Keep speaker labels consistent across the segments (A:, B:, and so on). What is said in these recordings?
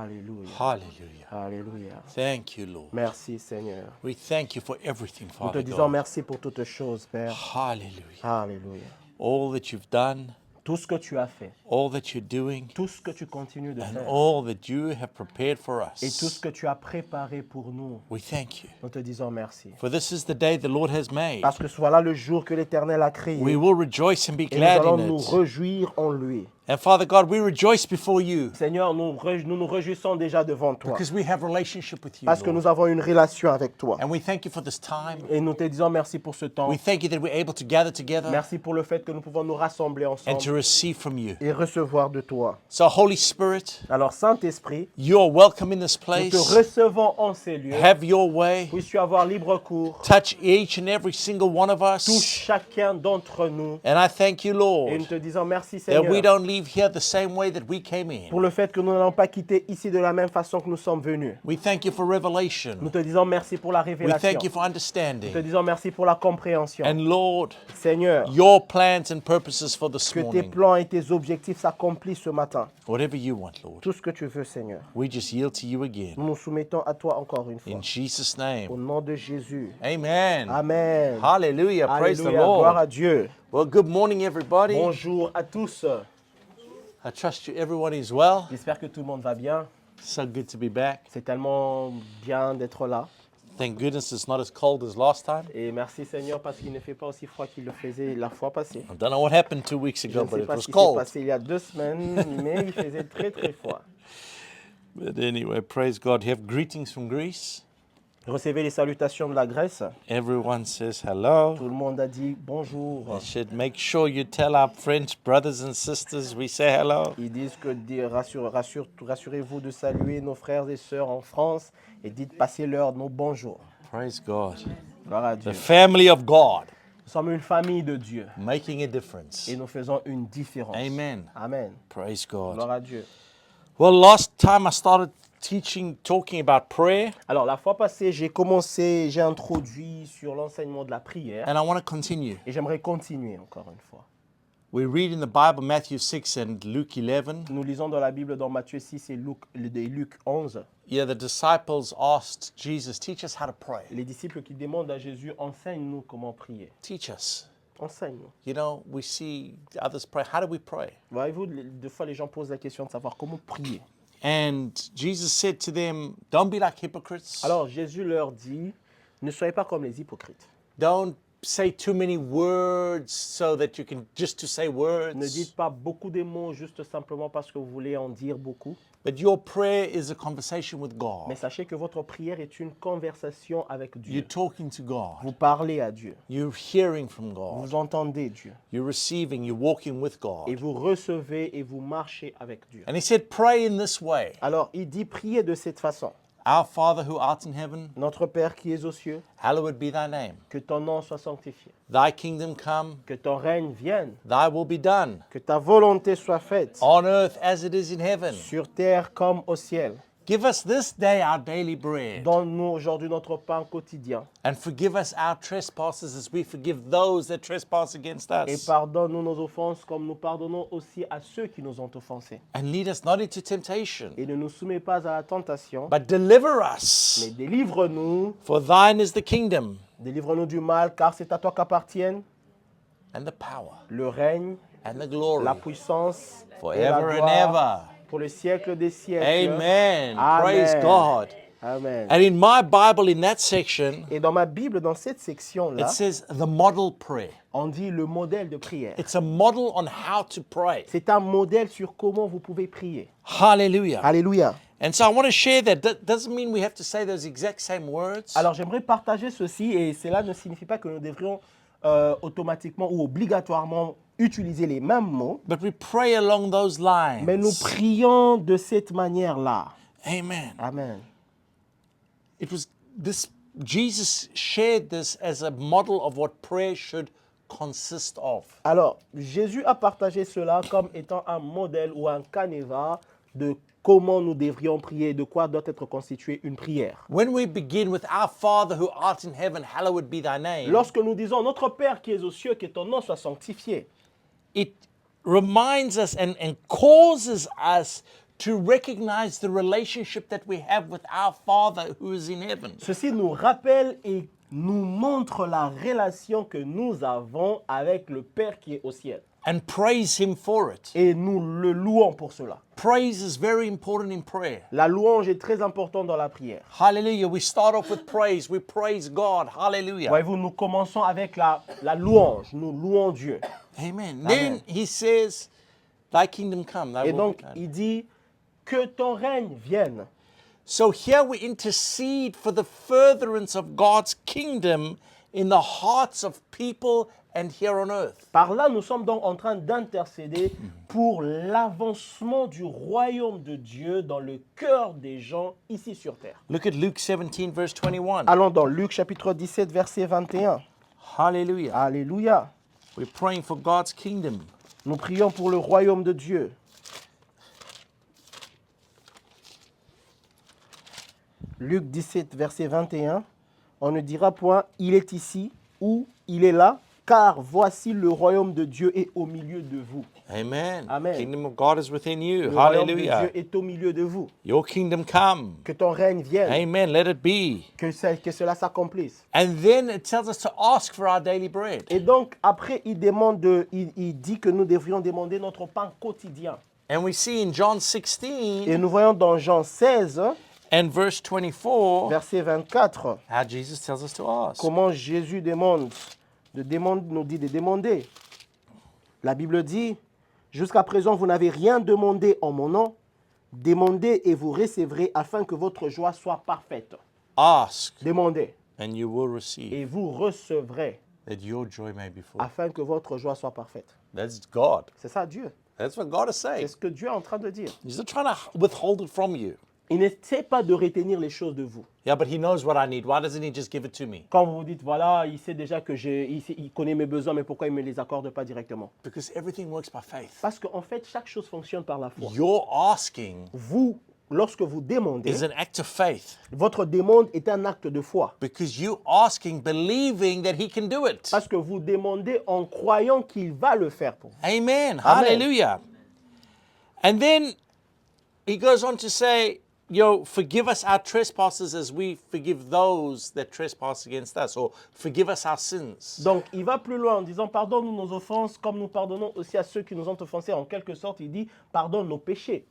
A: Alléluia.
B: Hallelujah.
A: Alléluia.
B: Thank you, Lord.
A: Merci Seigneur.
B: We thank you for everything,
A: Nous te
B: Father
A: disons
B: God.
A: merci pour toutes choses, Père.
B: Hallelujah.
A: Alléluia.
B: All that you've done,
A: Tout ce que tu as fait,
B: all that you're doing,
A: tout ce que tu continues de
B: and
A: faire
B: all that you have prepared for
A: et tout ce
B: us.
A: que tu as préparé pour nous,
B: We thank you.
A: nous te disons merci.
B: For this is the day the Lord has made.
A: Parce que voilà le jour que l'Éternel a créé
B: We will rejoice and be
A: et nous
B: glad
A: allons
B: in
A: nous
B: it.
A: réjouir en lui.
B: And Father God, we rejoice before you
A: Seigneur, nous nous réjouissons déjà devant toi
B: because we have relationship with you,
A: parce que
B: Lord.
A: nous avons une relation avec toi.
B: And we thank you for this time.
A: Et nous te disons merci pour ce temps.
B: We thank you that we're able to gather together
A: Merci pour le fait que nous pouvons nous rassembler
B: and to
A: ensemble
B: receive from you.
A: et recevoir de toi.
B: So, Holy Spirit,
A: Alors, Saint-Esprit,
B: you are welcome in this
A: nous te
B: place.
A: recevons en ces lieux.
B: Have your way.
A: Puisses-tu avoir libre cours.
B: Touch each and every single one of
A: Touche
B: us.
A: chacun d'entre nous.
B: And I thank you,
A: Et
B: Lord,
A: nous te disons merci,
B: that we
A: Seigneur,
B: don't leave here the same way that we came in.
A: pour le fait que nous n'allons pas quitter ici de la même façon que nous sommes venus.
B: We thank you for
A: Nous
B: revelation.
A: te disons merci pour la
B: We
A: révélation.
B: thank you for
A: Nous te
B: understanding.
A: disons merci pour la compréhension.
B: And Lord,
A: Seigneur,
B: your plans and purposes for this
A: que tes
B: morning,
A: plans et tes objectifs s'accomplissent ce matin.
B: whatever you want, Lord,
A: Tout ce que tu veux, Seigneur.
B: we just yield to you again.
A: Nous nous soumettons à toi encore une fois.
B: In Jesus'
A: Au
B: name,
A: nom de Jésus.
B: amen.
A: Amen.
B: Hallelujah. Praise the
A: Alléluia. Gloire à
B: Lord.
A: Dieu.
B: Well, good morning, everybody.
A: Bonjour à tous.
B: I trust you, everyone is well.
A: J'espère que tout le monde va bien.
B: So good to be back.
A: C'est tellement bien d'être là.
B: Thank goodness it's not as cold as last time.
A: Et merci Seigneur parce qu'il ne fait pas aussi froid qu'il le faisait la fois passée.
B: I don't know what happened 2 weeks
A: Je
B: ago,
A: ne
B: but
A: sais
B: it
A: pas
B: was
A: ce qui s'est
B: cold.
A: passé il y a 2 semaines, mais il faisait très très froid.
B: But anyway, praise God. You have greetings from Greece.
A: Recevez les salutations de la Grèce.
B: Everyone says hello.
A: Tout le monde a dit bonjour.
B: I should make sure you tell our French brothers and sisters we say hello.
A: Ils disent que rassurez-vous de saluer nos frères et sœurs en France et dites passez-leur nos bonjours.
B: Praise God.
A: Gloire à Dieu.
B: The family of God,
A: Nous sommes une famille de Dieu
B: making a difference.
A: et nous faisons une différence.
B: Amen.
A: Amen.
B: Praise God.
A: Gloire à Dieu.
B: Well, last time I started talking about prayer,
A: Alors, la fois passée, j'ai introduit sur l'enseignement de la prière
B: and I want to continue.
A: et j'aimerais continuer encore une fois.
B: We read in the Bible Matthew 6 and Luke 11.
A: Nous lisons dans la Bible dans Matthieu 6 et Luc 11.
B: Yeah, the disciples asked Jesus, teach us how to pray.
A: Les disciples qui demandent à Jésus, enseigne-nous comment prier.
B: Teach us.
A: Enseigne-nous.
B: You know, we see others pray. How do we pray?
A: Voyez-vous, des fois les gens posent la question de savoir comment prier.
B: And Jesus said to them, don't be like hypocrites.
A: Alors Jésus leur dit, ne soyez pas comme les hypocrites.
B: Don't say too many words so that you can just to say
A: Ne
B: words.
A: dites pas beaucoup de mots juste simplement parce que vous voulez en dire beaucoup.
B: But your prayer is a conversation with God.
A: Mais sachez que votre prière est une conversation avec
B: You're
A: Dieu.
B: talking to
A: Vous
B: God.
A: parlez à Dieu.
B: You're hearing from God.
A: Vous entendez Dieu.
B: You're receiving. You're walking with
A: Et
B: God.
A: vous recevez et vous marchez avec Dieu.
B: And he said, pray in this way.
A: Alors il dit, priez de cette façon.
B: Our Father who art in heaven,
A: Notre Père qui es aux cieux,
B: hallowed be thy name.
A: que ton nom soit sanctifié.
B: Thy kingdom come,
A: Que ton règne vienne.
B: thy will be done,
A: Que ta volonté soit faite.
B: on earth as it is in heaven.
A: Sur terre comme au ciel.
B: Give us this day our daily bread,
A: Donne-nous aujourd'hui notre pain quotidien.
B: and forgive us our trespasses as we forgive those that trespass against
A: Et
B: us.
A: pardonne-nous nos offenses comme nous pardonnons aussi à ceux qui nous ont offensés.
B: And lead us not into temptation,
A: Et ne nous soumets pas à la tentation,
B: but deliver
A: mais
B: us.
A: délivre-nous.
B: For thine is the kingdom,
A: Délivre-nous du mal, car c'est à toi qu'appartiennent
B: and the power,
A: le règne,
B: and the glory,
A: la puissance et la
B: forever and
A: gloire
B: ever.
A: pour le siècle des siècles.
B: Amen.
A: Amen.
B: Praise God.
A: Amen.
B: And in my Bible, in that section,
A: Et dans ma Bible, dans cette section-là,
B: it says the model prayer.
A: on dit le modèle de prière.
B: It's a model on how to pray.
A: C'est un modèle sur comment vous pouvez prier.
B: Hallelujah.
A: Alléluia.
B: And so I want to share that. That doesn't mean we have to say those exact same words.
A: Alors j'aimerais partager ceci et cela ne signifie pas que nous devrions automatiquement ou obligatoirement utiliser les mêmes mots,
B: But we pray along those lines.
A: mais nous prions de cette manière-là.
B: Amen.
A: Amen.
B: It was this, Jesus shared this as a model of what prayer should consist of.
A: Alors Jésus a partagé cela comme étant un modèle ou un canevas de comment nous devrions prier, de quoi doit être constituée une prière.
B: When we begin with our Father who art in heaven, hallowed be thy name,
A: Lorsque nous disons notre Père qui est aux cieux, que ton nom soit sanctifié,
B: it reminds us and causes us to recognize the relationship that we have with our Father who is in heaven.
A: Ceci nous rappelle et nous montre la relation que nous avons avec le Père qui est au ciel.
B: And praise Him for it.
A: Et nous le louons pour cela.
B: Praise is very important in prayer.
A: La louange est très importante dans la prière.
B: Hallelujah. We start off with praise. We praise God. Hallelujah.
A: Voyez-vous, nous commençons avec la louange. Nous louons Dieu.
B: Amen. Then He says, Thy kingdom come. Thy
A: Et
B: will
A: donc,
B: be done.
A: il dit que ton règne vienne.
B: So here we intercede for the furtherance of God's kingdom in the hearts of people and here on earth.
A: Par là, nous sommes donc en train d'intercéder pour l'avancement du royaume de Dieu dans le cœur des gens ici sur terre.
B: Look at Luke 17, verse 21.
A: Allons dans Luc chapitre 17, verset 21.
B: Hallelujah.
A: Alléluia.
B: We're praying for God's kingdom.
A: Nous prions pour le royaume de Dieu. Luc 17, verset 21. On ne dira point, il est ici ou il est là, car voici le royaume de Dieu est au milieu de vous.
B: Amen.
A: Amen.
B: Kingdom of God is within you.
A: Le royaume de
B: Hallelujah.
A: Dieu est au milieu de vous.
B: Your kingdom come.
A: Que ton règne vienne,
B: Amen. Let it be.
A: que cela s'accomplisse.
B: And then it tells us to ask for our daily bread.
A: Et donc, après, il dit que nous devrions demander notre pain quotidien.
B: And we see in John
A: Et
B: 16
A: nous voyons dans Jean 16,
B: and verse 24
A: verset 24,
B: how Jesus tells us to ask.
A: comment Jésus nous dit de demander. La Bible dit, jusqu'à présent, vous n'avez rien demandé en mon nom. Demandez et vous recevrez afin que votre joie soit parfaite.
B: Ask
A: Demandez
B: and you will receive,
A: et vous recevrez
B: that your joy may be full.
A: afin que votre joie soit parfaite.
B: That's God.
A: C'est ça Dieu.
B: That's what God is
A: C'est
B: saying.
A: ce que Dieu est en train de dire.
B: He's not trying to withhold it from you.
A: Il n'essaie pas de retenir les choses de vous.
B: Yeah, but He knows what I need. Why doesn't He just give it to me?
A: Quand vous vous dites, voilà, il sait déjà que il connaît mes besoins, mais pourquoi il ne me les accorde pas directement?
B: Because everything works by faith.
A: Parce qu'en fait, chaque chose fonctionne par la foi.
B: Your asking
A: Vous, lorsque vous demandez,
B: is an act of faith
A: votre demande est un acte de foi.
B: because you asking, believing that He can do it.
A: Parce que vous demandez en croyant qu'il va le faire pour vous.
B: Amen.
A: Amen.
B: Hallelujah. And then He goes on to say, forgive us our trespasses as we forgive those that trespass against us, or forgive us our sins.
A: Donc, il va plus loin en disant, pardonne-nous nos offenses comme nous pardonnons aussi à ceux qui nous ont offensés. En quelque sorte, il dit, pardonne nos péchés.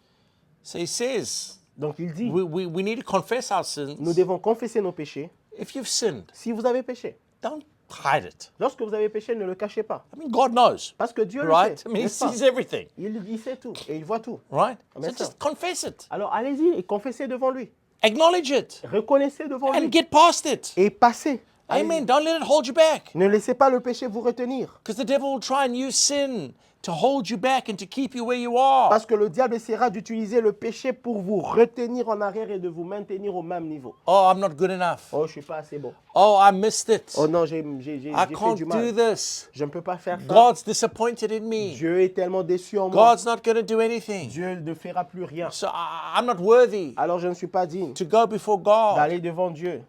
B: So He says,
A: Donc, il dit,
B: we need to confess our
A: nous
B: sins.
A: devons confesser nos péchés.
B: If you've sinned,
A: Si vous avez péché,
B: don't hide it.
A: lorsque vous avez péché, ne le cachez pas.
B: I mean, God knows,
A: Parce que Dieu
B: right?
A: le
B: I
A: sait.
B: mean, He
A: n'est-ce pas?
B: sees everything,
A: Il sait tout et il voit tout.
B: right?
A: Amen,
B: So
A: sir.
B: just confess it.
A: Alors allez-y et confessez devant lui.
B: Acknowledge it
A: Reconnaissez devant lui
B: and get past it.
A: et passez. Allez-y.
B: Amen. Don't let it hold you back.
A: Ne laissez pas le péché vous retenir.
B: Because the devil will try and use sin to hold you back and to keep you where you are.
A: Parce que le diable essaiera d'utiliser le péché pour vous retenir en arrière et de vous maintenir au même niveau.
B: Oh, I'm not good enough.
A: Oh, je suis pas assez bon.
B: Oh, I missed it.
A: Oh non, j'ai
B: I
A: fait
B: can't
A: du
B: do
A: mal.
B: this.
A: Je ne peux pas faire ça.
B: God's disappointed in me.
A: Dieu est tellement déçu en moi.
B: God's not going to do anything.
A: Dieu ne fera plus rien.
B: So I'm not worthy
A: Alors je ne suis pas digne
B: to go before God.
A: d'aller devant Dieu.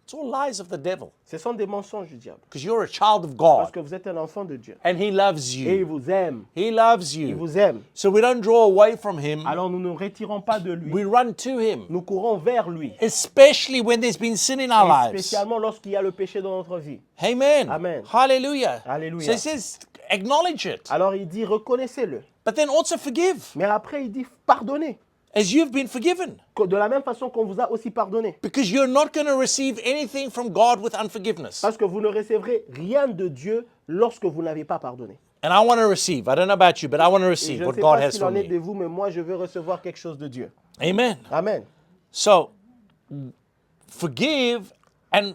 B: It's all lies of the devil.
A: Ce sont des mensonges du diable.
B: Because you're a child of
A: Parce
B: God.
A: que vous êtes un enfant de Dieu.
B: And He loves
A: Et il
B: you.
A: vous aime.
B: He loves
A: Il
B: you.
A: vous aime.
B: So we don't draw away from Him.
A: Alors nous ne nous retirons pas de lui.
B: We run to Him.
A: Nous courons vers lui.
B: Especially when there's been sin in our
A: Et
B: lives.
A: spécialement lorsqu'il y a le péché dans notre vie.
B: Amen.
A: Amen.
B: Hallelujah.
A: Hallelujah.
B: So He says, acknowledge it.
A: Alors il dit reconnaissez-le.
B: But then also forgive
A: Mais après il dit pardonnez.
B: as you've been forgiven.
A: De la même façon qu'on vous a aussi pardonné.
B: Because you're not going to receive anything from God with unforgiveness.
A: Parce que vous ne recevrez rien de Dieu lorsque vous n'avez pas pardonné.
B: And I want to receive. I don't know about you, but I want to
A: Et
B: receive
A: je ne
B: what
A: sais
B: God
A: pas
B: has
A: s'il
B: for
A: en est
B: me.
A: de vous, mais moi je veux recevoir quelque chose de Dieu.
B: Amen.
A: Amen.
B: So, forgive and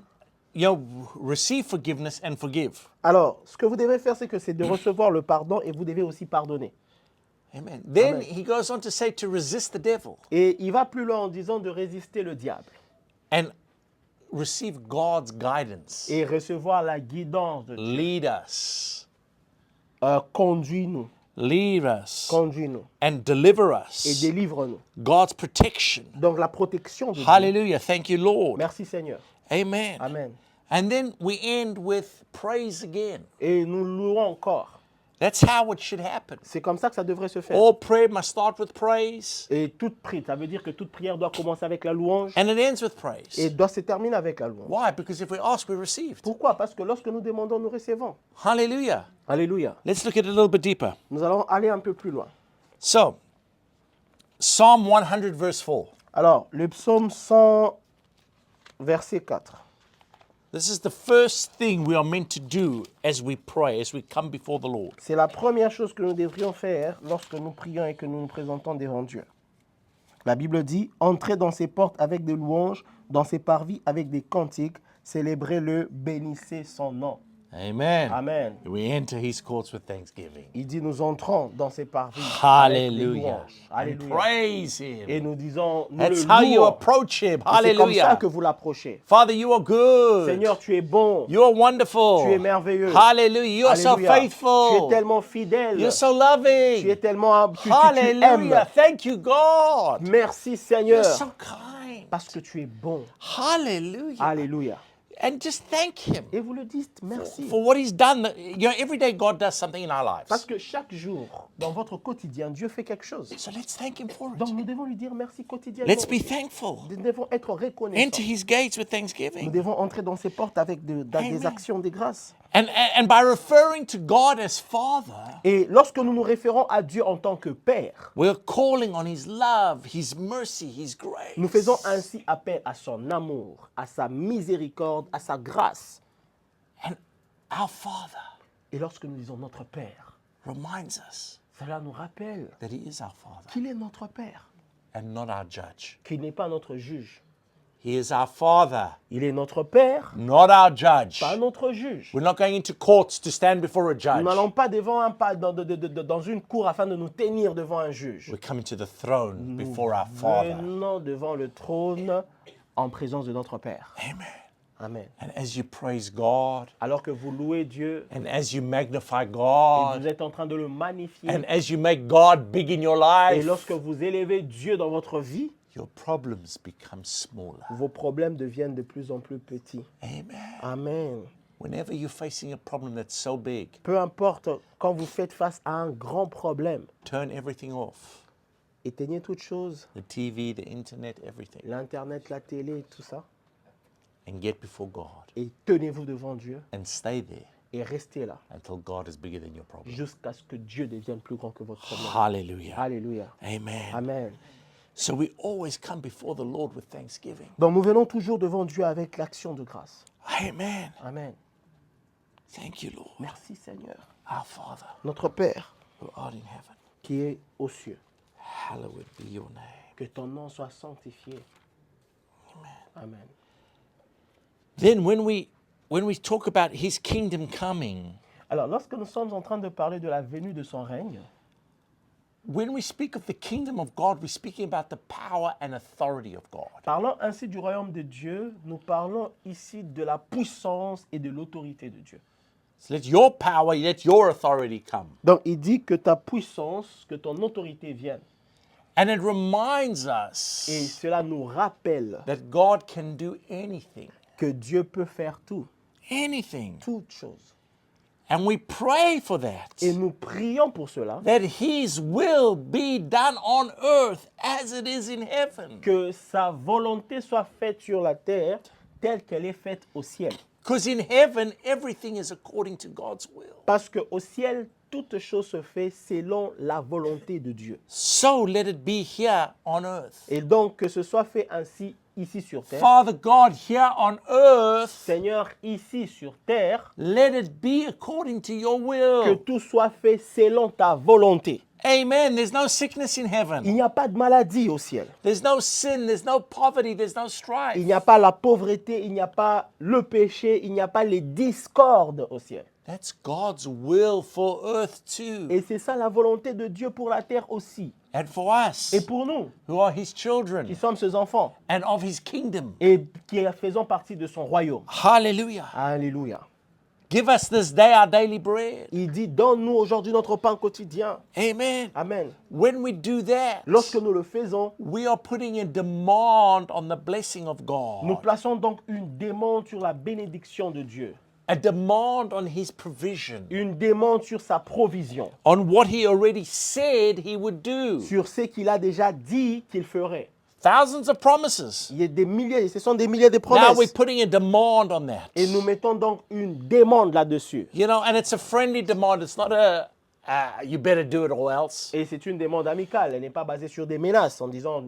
B: receive forgiveness and forgive.
A: Alors, ce que vous devez faire, c'est de recevoir le pardon et vous devez aussi pardonner.
B: Amen. Then
A: Amen.
B: He goes on to say to resist the devil
A: Et il va plus loin en disant de résister le diable
B: and receive God's guidance.
A: et recevoir la guidance de Dieu.
B: Lead us.
A: Conduis-nous,
B: Lead us.
A: conduis-nous
B: And deliver
A: et
B: us.
A: délivre-nous.
B: God's protection.
A: Donc la protection de Dieu.
B: Hallelujah. Thank you, Lord.
A: Merci Seigneur.
B: Amen.
A: Amen.
B: And then we end with praise again.
A: Et nous louons encore.
B: That's how it should happen.
A: C'est comme ça que ça devrait se faire.
B: All prayer must start with praise
A: Et toute prière, ça veut dire que toute prière doit commencer avec la louange
B: and it ends with
A: et
B: praise.
A: doit se terminer avec la louange.
B: Why? Because if we ask, we received.
A: Pourquoi? Parce que lorsque nous demandons, nous recevons.
B: Hallelujah.
A: Alléluia.
B: Let's look at it a little bit deeper.
A: Nous allons aller un peu plus loin.
B: So, Psalm 100, verse 4.
A: Alors, le psaume 100, verset 4.
B: This is the first thing we are meant to do as we pray, as we come before the Lord.
A: C'est la première chose que nous devrions faire lorsque nous prions et que nous nous présentons devant Dieu. La Bible dit, entrez dans ses portes avec des louanges, dans ses parvis avec des cantiques, célébrez-le, bénissez son nom.
B: Amen.
A: Amen.
B: We enter his courts with thanksgiving.
A: Il dit, nous entrons dans ses parvis avec des
B: Hallelujah.
A: louanges.
B: And
A: Alléluia.
B: praise him.
A: Et nous disons, nous
B: That's
A: le
B: how you
A: louons.
B: approach him.
A: Et c'est comme ça
B: Hallelujah.
A: que vous l'approchez.
B: Father, you are good.
A: Seigneur, tu es bon.
B: You are wonderful.
A: Tu es merveilleux.
B: Hallelujah. You are so
A: Alléluia. Tu es
B: faithful.
A: tellement fidèle.
B: You're so
A: Tu
B: loving.
A: es tellement... Tu
B: Hallelujah.
A: aimes.
B: Thank you, God.
A: Merci Seigneur.
B: You're so kind.
A: Parce que tu es bon.
B: Hallelujah.
A: Alléluia.
B: And just thank him
A: Et vous le dites, merci.
B: for what he's done. You know, every day God does something in our
A: Parce
B: lives.
A: que chaque jour, dans votre quotidien, Dieu fait quelque chose.
B: So let's thank him for
A: Donc
B: it.
A: nous devons lui dire merci quotidiennement.
B: Let's be thankful.
A: Nous devons être reconnaissants.
B: Enter his gates with
A: Nous
B: thanksgiving.
A: devons entrer dans ses portes avec des
B: Amen.
A: actions de grâce.
B: And by referring to God as Father,
A: Et lorsque nous nous référons à Dieu en tant que Père,
B: we're calling on his love, his mercy, his grace.
A: nous faisons ainsi appel à son amour, à sa miséricorde, à sa grâce.
B: And our Father
A: Et lorsque nous disons notre Père,
B: reminds us
A: cela nous rappelle
B: that he is our Father
A: qu'il est notre Père,
B: and not our judge.
A: qu'il n'est pas notre juge.
B: He is our Father,
A: Il est notre Père,
B: not our judge.
A: pas notre juge.
B: We're not going into courts to stand before a
A: Nous
B: judge.
A: n'allons pas dans une cour afin de nous tenir devant un juge.
B: We're coming to the throne before our Father.
A: Venons devant le trône en présence de notre Père.
B: Amen.
A: Amen.
B: And as you praise God,
A: Alors que vous louez Dieu
B: and as you magnify
A: et
B: God,
A: vous êtes en train de le magnifier,
B: and as you make God big in your
A: et
B: life,
A: lorsque vous élevez Dieu dans votre vie,
B: your problems become smaller.
A: vos problèmes deviennent de plus en plus petits.
B: Amen.
A: Amen.
B: Whenever you're facing a problem that's so big,
A: Peu importe, quand vous faites face à un grand problème,
B: turn everything off.
A: éteignez toute chose,
B: The TV, the internet, everything.
A: l'Internet, la télé, tout ça,
B: And get before God
A: et tenez-vous devant Dieu
B: and stay there
A: et restez là
B: until God is bigger than your problem.
A: jusqu'à ce que Dieu devienne plus grand que votre problème.
B: Hallelujah.
A: Alléluia.
B: Amen.
A: Amen.
B: So we always come before the Lord with thanksgiving.
A: Donc nous venons toujours devant Dieu avec l'action de grâce.
B: Amen.
A: Amen.
B: Thank you, Lord.
A: Merci Seigneur.
B: Our Father,
A: Notre Père
B: who art in heaven,
A: qui est aux cieux,
B: hallowed be your name.
A: que ton nom soit sanctifié. Amen.
B: Then when we talk about his kingdom coming,
A: Alors lorsque nous sommes en train de parler de la venue de son règne,
B: when we speak of the kingdom of God, we're speaking about the power and authority of God.
A: parlant ainsi du royaume de Dieu, nous parlons ici de la puissance et de l'autorité de Dieu.
B: So let your power, let your authority come.
A: Donc il dit que ta puissance, que ton autorité vienne.
B: And it reminds
A: Et
B: us
A: cela nous rappelle
B: that God can do anything.
A: que Dieu peut faire tout,
B: Anything.
A: toutes choses.
B: And we pray for that.
A: Et nous prions pour cela,
B: That his will be done on earth as it is in heaven.
A: que sa volonté soit faite sur la terre telle qu'elle est faite au ciel.
B: Because in heaven, everything is according to God's will.
A: Parce qu'au ciel, toute chose se fait selon la volonté de Dieu.
B: So let it be here on earth.
A: Et donc que ce soit fait ainsi ici sur terre.
B: Father God, here on earth,
A: Seigneur, ici sur terre,
B: let it be according to your
A: que
B: will.
A: tout soit fait selon ta volonté.
B: Amen. There's no sickness in
A: Il
B: heaven.
A: n'y a pas de maladie au ciel.
B: There's no sin. There's no poverty. There's no
A: Il
B: strife.
A: n'y a pas la pauvreté, il n'y a pas le péché, il n'y a pas les discordes au ciel.
B: That's God's will for earth too.
A: Et c'est ça la volonté de Dieu pour la terre aussi.
B: And for us,
A: Et pour nous,
B: who are his
A: qui
B: children
A: sommes ses enfants
B: and of his kingdom.
A: et qui faisons partie de son royaume.
B: Hallelujah.
A: Alléluia.
B: Give us this day our daily bread.
A: Il dit, donne-nous aujourd'hui notre pain quotidien.
B: Amen.
A: Amen.
B: When we do that,
A: Lorsque nous le faisons,
B: we are putting a demand on the blessing of
A: nous
B: God.
A: plaçons donc une demande sur la bénédiction de Dieu.
B: a demand on his provision,
A: une demande sur sa provision,
B: on what he already said he would do.
A: sur ce qu'il a déjà dit qu'il ferait.
B: Thousands of promises.
A: Il y a des milliers, ce sont des milliers de
B: Now we're
A: promesses.
B: putting a demand on that.
A: Et nous mettons donc une demande là-dessus.
B: You know, and it's a friendly demand. It's not you better do it or else.
A: Et c'est une demande amicale, elle n'est pas basée sur des menaces en disant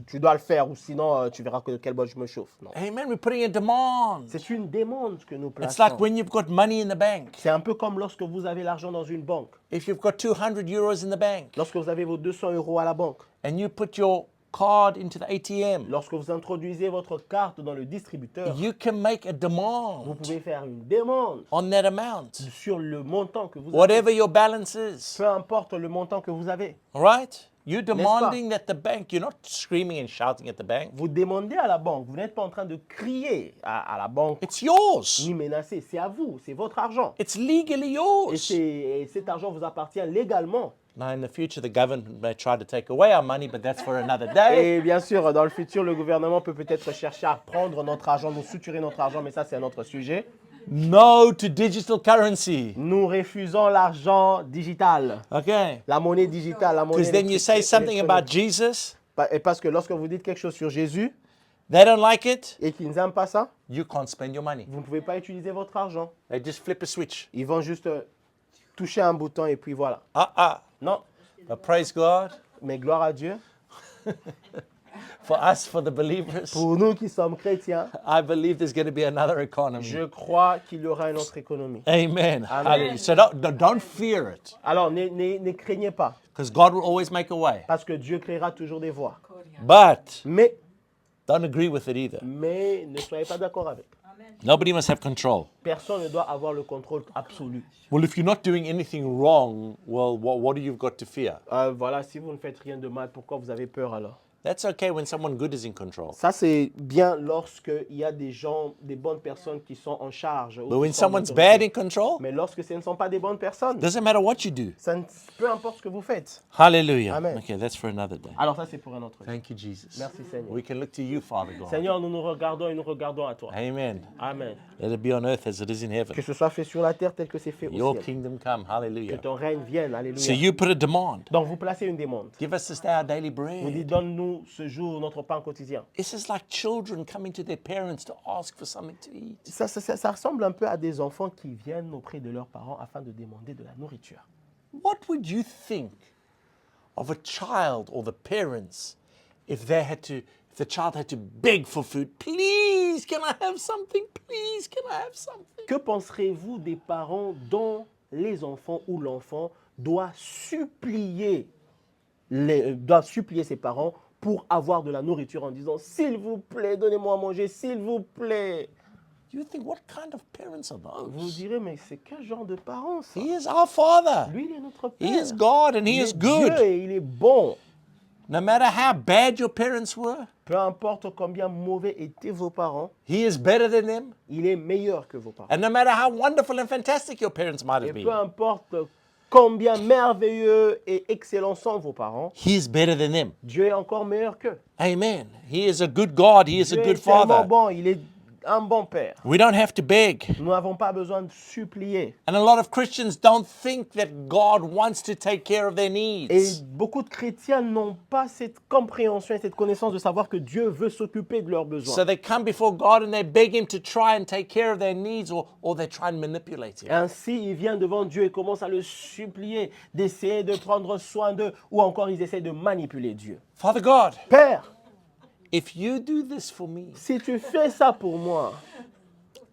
A: tu dois le faire ou sinon tu verras de quel bois je me chauffe. Non.
B: Amen. We're putting a demand.
A: C'est une demande que nous
B: It's
A: plaçons.
B: like when you've got money in the bank.
A: C'est un peu comme lorsque vous avez l'argent dans une banque.
B: If you've got 200 euros in the bank
A: Lorsque vous avez vos 200 euros à la banque.
B: and you put your card into the ATM,
A: Lorsque vous introduisez votre carte dans le distributeur,
B: you can make a
A: vous
B: demand
A: pouvez faire une demande
B: on that amount,
A: sur le montant que vous avez.
B: whatever your balance is.
A: Peu importe le montant que vous avez.
B: All right? You're demanding that the bank, you're not screaming and shouting at the bank.
A: Vous demandez à la banque, vous n'êtes pas en train de crier à la banque
B: It's yours.
A: ni menacer, c'est à vous, c'est votre argent.
B: It's legally
A: Et,
B: yours.
A: et cet argent vous appartient légalement.
B: Now, in the future, the government may try to take away our money, but that's for another day.
A: Et bien sûr, dans le futur, le gouvernement peut peut-être chercher à prendre notre argent, nous suturer notre argent, mais ça c'est un autre sujet.
B: No to digital currency.
A: Nous refusons l'argent digital,
B: Okay?
A: la monnaie digitale, la monnaie
B: Because then you say something about Jesus,
A: Et parce que lorsque vous dites quelque chose sur Jésus
B: they don't like it,
A: et qu'ils n'aiment pas ça,
B: you can't spend your money.
A: vous ne pouvez pas utiliser votre argent.
B: They just flip a switch.
A: Ils vont juste toucher un bouton et puis voilà. Non,
B: But praise God
A: mais gloire à Dieu.
B: for us, for the believers.
A: Pour nous qui sommes chrétiens,
B: I believe there's going to be another economy.
A: je crois qu'il y aura une autre économie.
B: Amen.
A: Amen.
B: Hallelujah. So don't fear it,
A: Alors ne craignez pas,
B: because God will always make a way.
A: parce que Dieu créera toujours des voies.
B: But
A: Mais
B: don't agree with it either.
A: ne soyez pas d'accord avec.
B: Nobody must have control.
A: Personne ne doit avoir le contrôle absolu.
B: Well, if you're not doing anything wrong, well, what do you got to fear?
A: Voilà, si vous ne faites rien de mal, pourquoi vous avez peur alors?
B: That's okay when someone good is in control.
A: Ça, c'est bien lorsqu'il y a des gens, des bonnes personnes qui sont en charge. ou
B: But
A: qui
B: when
A: sont
B: someone's
A: en autorité.
B: bad in control,
A: Mais lorsque ce ne sont pas des bonnes personnes,
B: doesn't matter what you do.
A: peu importe ce que vous faites.
B: Hallelujah.
A: Amen.
B: Okay, that's for another day.
A: Alors ça, c'est pour un autre jour.
B: Thank you, Jesus.
A: Merci, Seigneur.
B: We can look to you, Father God.
A: Seigneur, nous nous regardons et nous regardons à toi.
B: Amen.
A: Amen.
B: Let it be on earth as it is in heaven.
A: Que ce soit fait sur la terre tel que c'est fait au
B: Your
A: ciel.
B: kingdom come.
A: Que
B: Hallelujah.
A: ton règne vienne.
B: So
A: Alléluia.
B: you put a demand.
A: Donc vous placez une demande.
B: Give us this day our daily
A: Vous dites,
B: bread.
A: donne-nous ce jour notre pain quotidien.
B: This is like children coming to their parents to ask for something to eat.
A: Ça ressemble un peu à des enfants qui viennent auprès de leurs parents afin de demander de la nourriture.
B: What would you think of a child or the parents if the child had to beg for food? Please, can I have something? Please, can I have something?
A: Que penserez-vous des parents dont les enfants ou l'enfant doit supplier ses parents pour avoir de la nourriture en disant « S'il vous plaît, donnez-moi à manger, s'il vous plaît ».
B: You think, what kind of parents are
A: Vous
B: those?
A: direz « Mais c'est quel genre de parents ça ?»
B: He is our Father.
A: Lui, il est notre Père.
B: He is God and He
A: Il
B: is
A: est
B: good.
A: Dieu et il est bon.
B: No matter how bad your parents were,
A: Peu importe combien mauvais étaient vos parents,
B: He is better than them.
A: il est meilleur que vos parents.
B: And no matter how wonderful and fantastic your parents might
A: Et
B: have
A: peu
B: been,
A: importe combien merveilleux et excellents sont vos parents,
B: He is better than them.
A: Dieu est encore meilleur qu'eux.
B: Amen. He is a good God. He is a
A: Dieu
B: good
A: est tellement
B: Father.
A: bon, il est un bon Père.
B: We don't have to beg.
A: Nous n'avons pas besoin de supplier.
B: And a lot of Christians don't think that God wants to take care of their
A: Et
B: needs.
A: beaucoup de chrétiens n'ont pas cette compréhension et cette connaissance de savoir que Dieu veut s'occuper de leurs besoins.
B: So they come before God and they beg Him to try and take care of their needs, or they try and manipulate Him.
A: Ainsi, ils viennent devant Dieu et commencent à le supplier d'essayer de prendre soin d'eux ou encore ils essaient de manipuler Dieu.
B: Father God,
A: Père,
B: if you do this for me,
A: si tu fais ça pour moi,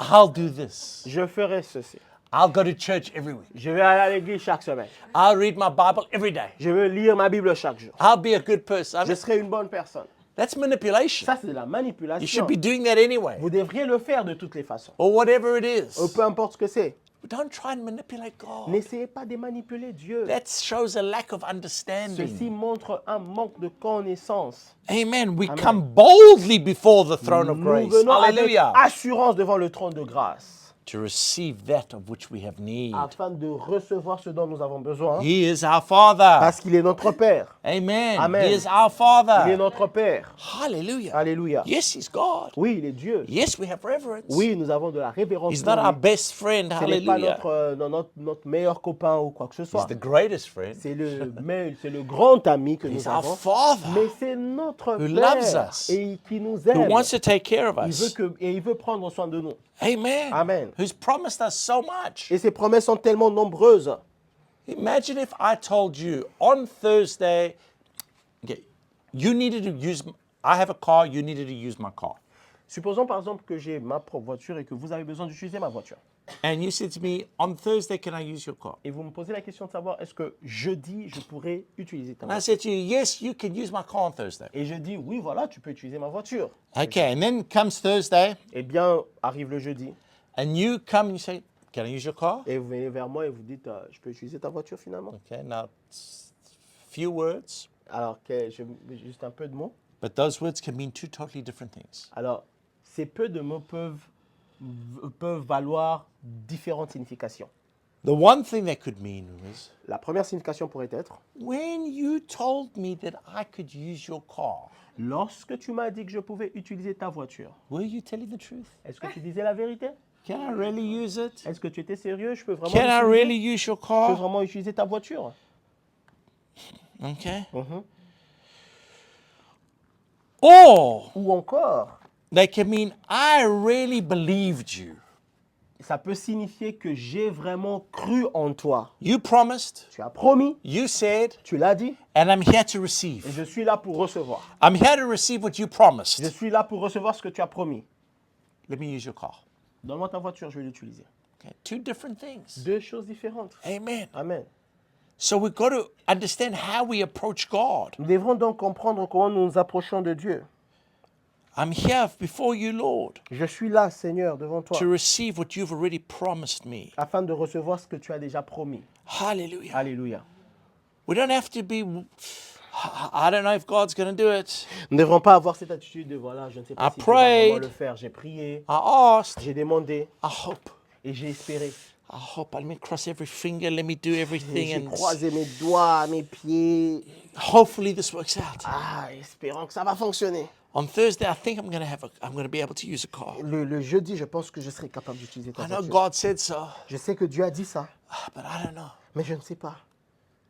B: I'll do this.
A: je ferai ceci.
B: I'll go to church every week.
A: Je vais aller à l'église chaque semaine.
B: I'll read my Bible every day.
A: Je veux lire ma Bible chaque jour.
B: I'll be a good person.
A: Je serai une bonne personne.
B: That's manipulation.
A: Ça, c'est de la
B: You
A: manipulation.
B: should be doing that anyway,
A: Vous devriez le faire de toutes les façons.
B: or whatever it is.
A: Peu importe ce que c'est.
B: But don't try and manipulate God.
A: N'essayez pas de manipuler Dieu.
B: That shows a lack of
A: Ceci
B: understanding.
A: montre un manque de connaissance.
B: Amen. We come boldly before the throne of
A: Nous
B: grace.
A: venons avec
B: Hallelujah.
A: assurance devant le trône de grâce.
B: to receive that of which we have need.
A: afin de recevoir ce dont nous avons besoin,
B: He is our Father.
A: parce qu'il est notre Père.
B: Amen.
A: Amen.
B: He is our
A: Il est
B: Father.
A: notre Père.
B: Hallelujah.
A: Alléluia.
B: Yes, He's God.
A: Oui, il est Dieu.
B: Yes, we have reverence.
A: Oui, nous avons de la révérence
B: He's
A: pour
B: not our
A: lui.
B: best friend.
A: Ce n'est pas
B: Hallelujah.
A: notre meilleur copain ou quoi que ce
B: He's
A: soit.
B: the greatest friend.
A: C'est le grand ami que
B: He's
A: nous
B: our
A: avons.
B: Father
A: Mais c'est notre
B: who loves
A: Père
B: us,
A: et qui nous
B: who
A: aime.
B: wants to take care of us.
A: Il veut prendre soin de nous.
B: Amen.
A: Amen.
B: Who's promised us so much.
A: Et ses promesses sont tellement nombreuses.
B: Imagine if I told you on Thursday, okay, you needed to use, I have a car, you needed to use my car.
A: Supposons par exemple que j'ai ma propre voiture et que vous avez besoin d'utiliser ma voiture.
B: And you said to me, on Thursday, can I use your car?
A: Et vous me posez la question de savoir est-ce que jeudi je pourrais utiliser ta
B: And I
A: voiture.
B: said to you, yes, you can use my car on Thursday.
A: Et je dis oui, voilà, tu peux utiliser ma voiture.
B: Okay, and then comes Thursday,
A: Eh bien, arrive le jeudi
B: and you come and you say, can I use your car?
A: et vous venez vers moi et vous dites je peux utiliser ta voiture finalement.
B: Okay, now, few words,
A: Alors juste un peu de mots.
B: but those words can mean two totally different things.
A: Alors, ces peu de mots peuvent valoir différentes significations.
B: The one thing they could mean was,
A: La première signification pourrait être
B: when you told me that I could use your car,
A: lorsque tu m'as dit que je pouvais utiliser ta voiture,
B: were you telling the truth?
A: est-ce que tu disais la vérité?
B: Can I really use it?
A: Est-ce que tu étais sérieux? Je peux vraiment
B: Can I
A: l'utiliser?
B: really use your
A: Je peux
B: car?
A: vraiment utiliser ta voiture?
B: Okay.
A: Mhm.
B: Or
A: Ou encore,
B: they can mean, I really believed you.
A: ça peut signifier que j'ai vraiment cru en toi.
B: You promised,
A: Tu as promis,
B: you said,
A: tu l'as dit,
B: and I'm here to
A: et
B: receive.
A: je suis là pour recevoir.
B: I'm here to receive what you
A: Je
B: promised.
A: suis là pour recevoir ce que tu as promis.
B: Let me use your car.
A: Donne-moi ta voiture, je vais l'utiliser.
B: Okay. Two different things.
A: Deux choses différentes.
B: Amen.
A: Amen.
B: So we've got to understand how we approach God.
A: Nous devrons donc comprendre comment nous nous approchons de Dieu.
B: I'm here before you, Lord,
A: Je suis là, Seigneur, devant toi,
B: to receive what you've already promised me.
A: afin de recevoir ce que tu as déjà promis.
B: Hallelujah.
A: Alléluia.
B: We don't have to be, I don't know if God's going to do it.
A: Nous ne devrons pas avoir cette attitude de voilà, je ne sais pas
B: I
A: si Dieu va vraiment
B: prayed.
A: le faire. J'ai prié,
B: I asked,
A: j'ai demandé
B: I hope.
A: et j'ai espéré.
B: I hope. Let me cross every finger. Let me do everything,
A: J'ai
B: and
A: croisé mes doigts, mes pieds.
B: hopefully this works out.
A: Espérant que ça va fonctionner.
B: On Thursday, I think I'm going to be able to use a car.
A: Le jeudi, je pense que je serai capable d'utiliser ta
B: I know
A: voiture.
B: God said so,
A: Je sais que Dieu a dit ça,
B: but I don't know.
A: mais je ne sais pas.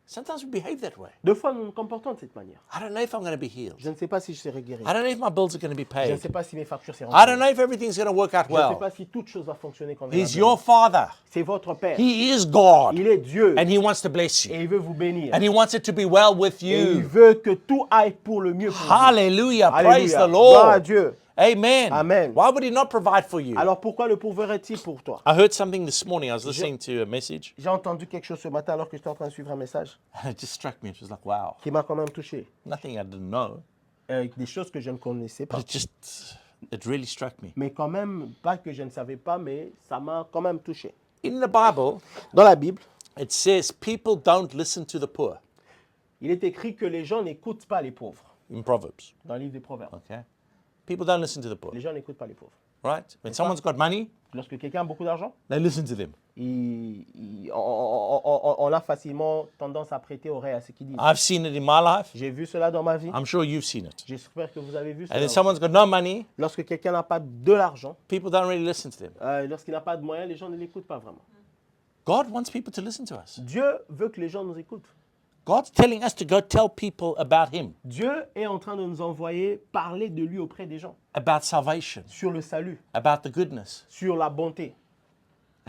B: Sometimes we behave that way.
A: Deux fois, nous nous comportons de cette manière.
B: I don't know if I'm going to be healed.
A: Je ne sais pas si je serai guéri.
B: I don't know if my bills are going to be
A: Je ne
B: paid.
A: sais pas si mes factures seront
B: I don't
A: payées.
B: know if everything's going to work out
A: Je ne sais
B: well.
A: pas si toute chose va fonctionner comme
B: He's
A: elle
B: your Father.
A: C'est votre Père.
B: He is God,
A: Il est Dieu.
B: and He wants to bless
A: Et
B: you,
A: il veut vous bénir.
B: and He wants it to be well with
A: Et il
B: you.
A: veut que tout aille pour le mieux pour vous.
B: Hallelujah. Praise
A: Alléluia.
B: the
A: Gloire à
B: Lord.
A: Dieu.
B: Amen.
A: Amen.
B: Why would He not provide for you?
A: Alors pourquoi le pourvoirait-il pour toi?
B: I heard something this morning. I was listening to a message,
A: J'ai entendu quelque chose ce matin alors que j'étais en train de suivre un message
B: and it just struck me. It was like, wow,
A: qui m'a quand même touché.
B: nothing I didn't know,
A: Des choses que je ne connaissais pas.
B: but it really struck me.
A: Mais quand même, pas que je ne savais pas, mais ça m'a quand même touché.
B: In the Bible,
A: Dans la Bible,
B: it says people don't listen to the poor
A: il est écrit que les gens n'écoutent pas les pauvres.
B: in Proverbs.
A: Dans le livre des Proverbes.
B: Okay, people don't listen to the poor,
A: Les gens n'écoutent pas les pauvres.
B: right? When someone's got money,
A: Lorsque quelqu'un a beaucoup d'argent,
B: they listen to them.
A: on a facilement tendance à prêter oreille à ce qu'ils disent.
B: I've seen it in my life.
A: J'ai vu cela dans ma vie.
B: I'm sure you've seen it.
A: J'espère que vous avez vu
B: And
A: cela.
B: then
A: aussi.
B: someone's got no money,
A: Lorsque quelqu'un n'a pas de l'argent,
B: people don't really listen to them.
A: lorsqu'il n'a pas de moyens, les gens ne l'écoutent pas vraiment.
B: God wants people to listen to us.
A: Dieu veut que les gens nous écoutent.
B: God's telling us to go tell people about Him,
A: Dieu est en train de nous envoyer parler de lui auprès des gens,
B: about salvation,
A: sur le salut,
B: about the goodness.
A: sur la bonté.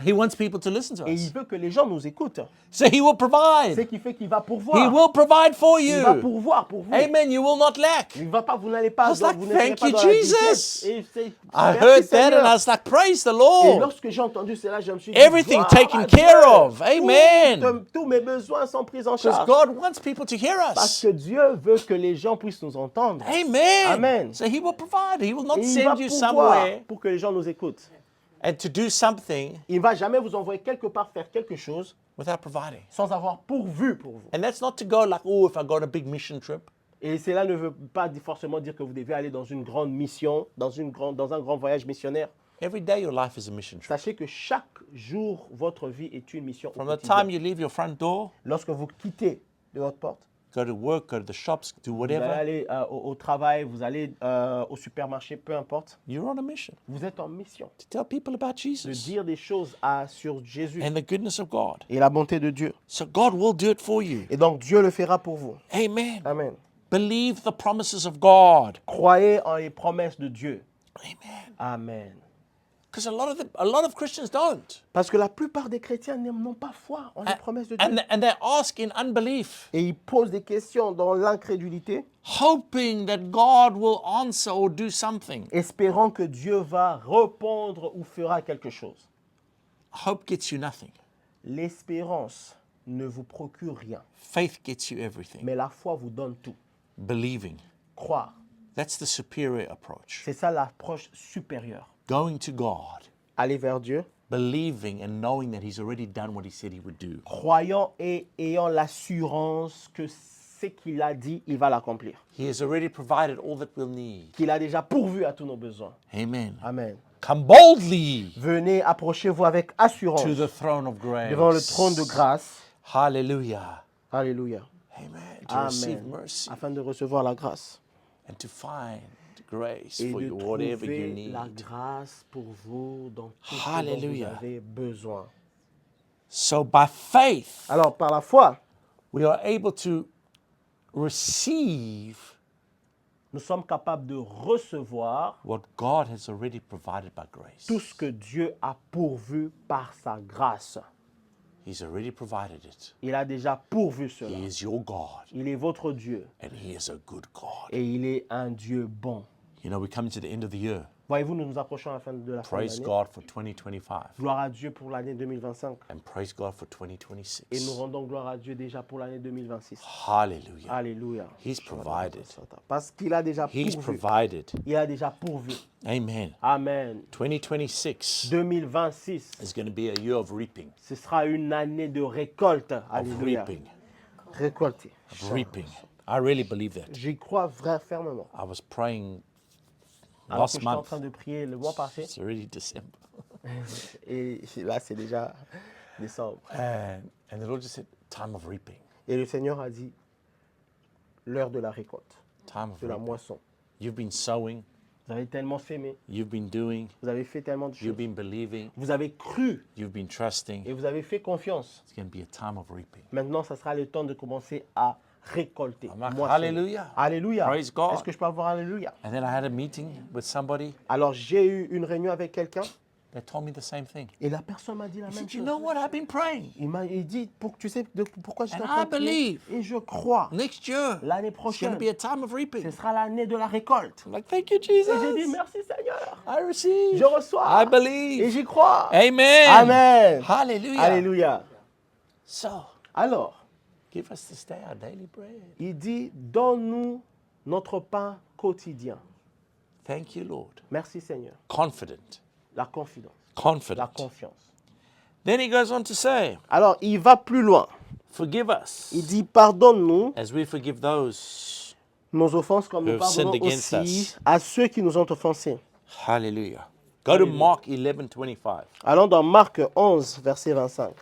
B: He wants people to listen to
A: Et il
B: us.
A: veut que les gens nous écoutent.
B: So He will
A: Ce
B: provide.
A: qui fait qu'il va
B: He
A: pourvoir.
B: will provide for
A: Il va
B: you.
A: pourvoir pour vous.
B: Amen. You will not lack.
A: Il va pas, vous n'allez pas,
B: I was like,
A: vous n'êtes
B: thank
A: pas
B: you,
A: dans la
B: Jesus.
A: disette. Et c'est-
B: I
A: merci,
B: heard that
A: Seigneur.
B: and I was like, praise the
A: Et
B: Lord.
A: lorsque j'ai entendu cela, je me suis dit,
B: Everything
A: gloire
B: taken
A: à
B: care
A: Dieu.
B: of. Amen.
A: Tous mes besoins sont pris en
B: Because
A: charge.
B: God wants people to hear
A: Parce
B: us.
A: que Dieu veut que les gens puissent nous entendre.
B: Amen.
A: Amen.
B: So He will provide. He will not
A: Et il va
B: send you
A: pouvoir
B: somewhere
A: pour que les gens nous écoutent.
B: and to do something
A: Il ne va jamais vous envoyer quelque part faire quelque chose
B: without providing.
A: sans avoir pourvu pour vous.
B: And that's not to go like, oh, if I go on a big mission trip.
A: Et cela ne veut pas forcément dire que vous devez aller dans une grande mission, dans un grand voyage missionnaire.
B: Every day your life is a mission trip.
A: Sachez que chaque jour, votre vie est une mission au
B: From the
A: quotidien.
B: time you leave your front door,
A: Lorsque vous quittez de votre porte,
B: go to work, go to the shops, do
A: vous allez
B: whatever,
A: aller au travail, vous allez au supermarché, peu importe,
B: you're on a mission
A: vous êtes en mission
B: to tell people about
A: de
B: Jesus
A: dire des choses sur Jésus
B: and the goodness of God.
A: et la bonté de Dieu.
B: So God will do it for you.
A: Et donc Dieu le fera pour vous.
B: Amen.
A: Amen.
B: Believe the promises of God.
A: Croyez en les promesses de Dieu.
B: Amen.
A: Amen.
B: Because a lot of Christians don't.
A: Parce que la plupart des chrétiens n'ont pas foi en les promesses de Dieu.
B: And they ask in unbelief,
A: Et ils posent des questions dans l'incrédulité,
B: hoping that God will answer or do something.
A: espérant que Dieu va répondre ou fera quelque chose.
B: Hope gets you nothing.
A: L'espérance ne vous procure rien,
B: Faith gets you everything.
A: mais la foi vous donne tout.
B: Believing.
A: Croire,
B: That's the superior approach.
A: c'est ça l'approche supérieure.
B: Going to God,
A: Aller vers Dieu,
B: believing and knowing that He's already done what He said He would do.
A: croyant et ayant l'assurance que ce qu'il a dit, il va l'accomplir.
B: He has already provided all that we'll need.
A: Qu'il a déjà pourvu à tous nos besoins.
B: Amen.
A: Amen.
B: Come boldly
A: Venez, approchez-vous avec assurance
B: to the throne of grace.
A: devant le trône de grâce.
B: Hallelujah.
A: Alléluia.
B: Amen. To receive
A: Amen.
B: mercy
A: Afin de recevoir la grâce.
B: and to find grace
A: Et
B: for
A: de
B: you, whatever you
A: trouver
B: need.
A: la grâce pour vous dans tout ce dont vous
B: Hallelujah.
A: avez besoin.
B: So by faith,
A: Alors, par la foi,
B: we are able to receive
A: nous sommes capables de recevoir
B: what God has already provided by grace.
A: tout ce que Dieu a pourvu par sa grâce.
B: He's already provided it.
A: Il a déjà pourvu cela.
B: He is your God,
A: Il est votre Dieu
B: and He is a good God.
A: et il est un Dieu bon.
B: You know, we're coming to the end of the year.
A: Voyez-vous, nous nous approchons à la fin de la fin de
B: Praise
A: l'année.
B: God for 2025,
A: Gloire à Dieu pour l'année 2025.
B: and praise God for
A: Et nous
B: 2026.
A: rendons gloire à Dieu déjà pour l'année 2026.
B: Hallelujah.
A: Alléluia.
B: He's provided.
A: Parce qu'il a déjà
B: He's
A: pourvu.
B: provided.
A: Il a déjà pourvu.
B: Amen.
A: Amen.
B: 2026
A: 2026,
B: is going to be a year of reaping.
A: ce sera une année de récolte.
B: Of
A: Alléluia.
B: reaping.
A: Récolter.
B: Of reaping. I really believe that.
A: J'y crois fermement.
B: I was praying
A: Alors que
B: last
A: j'étais en
B: month.
A: train de prier le mois passé,
B: It's already December.
A: et là c'est déjà décembre.
B: And the Lord just said, time of reaping.
A: Et le Seigneur a dit, l'heure de la récolte,
B: Time of
A: de la
B: reaping.
A: moisson.
B: You've been sowing.
A: Vous avez tellement sémé,
B: You've been doing.
A: vous avez fait tellement de
B: You've
A: choses.
B: been believing.
A: Vous avez cru
B: You've been trusting.
A: et vous avez fait confiance.
B: It's going to be a time of reaping.
A: Maintenant, ça sera le temps de commencer à récolter.
B: Amen.
A: moissonner.
B: Hallelujah.
A: Alléluia.
B: Praise God.
A: Est-ce que je peux avoir Alléluia?
B: And then I had a meeting with somebody.
A: Alors, j'ai eu une réunion avec quelqu'un
B: They told me the same thing.
A: et la personne m'a dit la
B: He
A: même
B: said, you
A: chose.
B: know what? I've been praying.
A: Il dit, tu sais pourquoi je suis en
B: And
A: train
B: I
A: de prier?
B: believe.
A: Et je crois,
B: Next year,
A: l'année
B: it's going
A: prochaine,
B: to be a time of
A: ce
B: reaping.
A: sera l'année de la récolte.
B: I'm like, thank you,
A: Et j'ai dit,
B: Jesus.
A: merci Seigneur.
B: I receive.
A: Je reçois.
B: I
A: Et
B: believe.
A: j'y crois.
B: Amen.
A: Amen.
B: Hallelujah.
A: Alléluia.
B: So,
A: Alors,
B: give us this day our daily bread.
A: il dit, donne-nous notre pain quotidien.
B: Thank you, Lord.
A: Merci Seigneur.
B: Confident.
A: La confidence, la
B: Confident.
A: confiance.
B: Then he goes on to say,
A: Alors, il va plus loin.
B: forgive us
A: Il dit, pardonne-nous
B: as we forgive those.
A: nos offenses comme nous
B: Who have sinned
A: pardonnons
B: against
A: aussi
B: us.
A: à ceux qui nous ont offensés.
B: Hallelujah. Go to Mark 11:25.
A: Allons dans Marc 11, verset 25.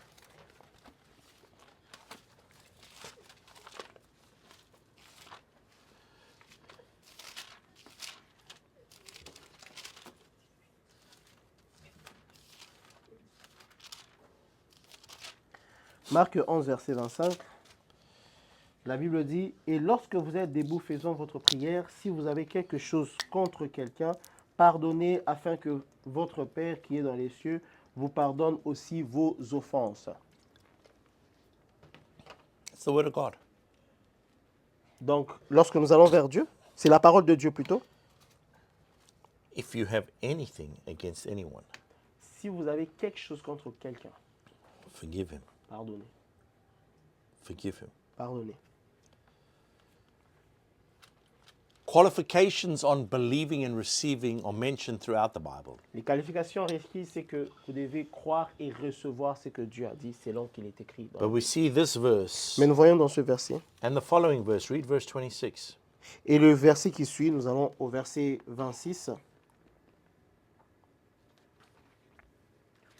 A: Marc 11, verset 25. La Bible dit, « Et lorsque vous êtes debout faisant votre prière, si vous avez quelque chose contre quelqu'un, pardonnez afin que votre Père qui est dans les cieux vous pardonne aussi vos offenses.
B: It's the word of God. »
A: Donc, lorsque nous allons vers Dieu, c'est la parole de Dieu plutôt.
B: If you have anything against anyone,
A: Si vous avez quelque chose contre quelqu'un,
B: forgive him.
A: pardonnez,
B: Forgive him.
A: pardonnez.
B: Qualifications on believing and receiving are mentioned throughout the Bible.
A: Les qualifications requises, c'est que vous devez croire et recevoir ce que Dieu a dit selon qu'il est écrit.
B: But we see this verse
A: Mais nous voyons dans ce verset,
B: and the following verse. Read verse 26.
A: et le verset qui suit, nous allons au verset 26.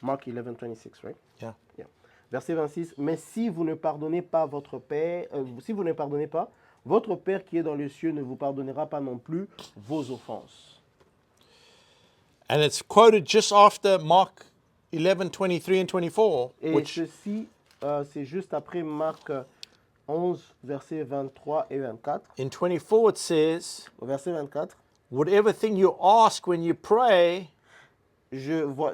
A: Mark 11:26, right?
B: Yeah.
A: Yeah. Verset 26. Mais si vous ne pardonnez pas votre Père, votre Père qui est dans les cieux ne vous pardonnera pas non plus vos offenses.
B: And it's quoted just after Mark 11:23 and 24,
A: Et
B: which
A: ceci, c'est juste après Marc 11, versets 23 et 24.
B: in 24 it says,
A: Au verset 24,
B: whatever thing you ask when you pray,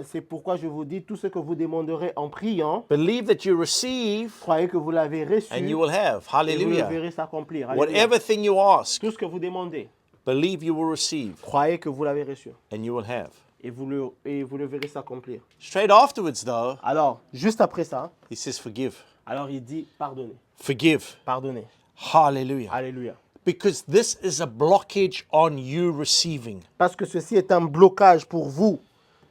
A: c'est pourquoi je vous dis, tout ce que vous demanderez en priant,
B: believe that you receive
A: croyez que vous l'avez reçu
B: and you will have.
A: et vous le
B: Hallelujah.
A: verrez s'accomplir. Alléluia.
B: Whatever thing you ask,
A: Tout ce que vous demandez,
B: believe you will receive
A: croyez que vous l'avez reçu
B: and you will have.
A: et vous le verrez s'accomplir.
B: Straight afterwards, though,
A: Alors, juste après ça,
B: he says, forgive.
A: alors il dit pardonnez,
B: Forgive.
A: pardonnez.
B: Hallelujah.
A: Alléluia.
B: Because this is a blockage on you receiving.
A: Parce que ceci est un blocage pour vous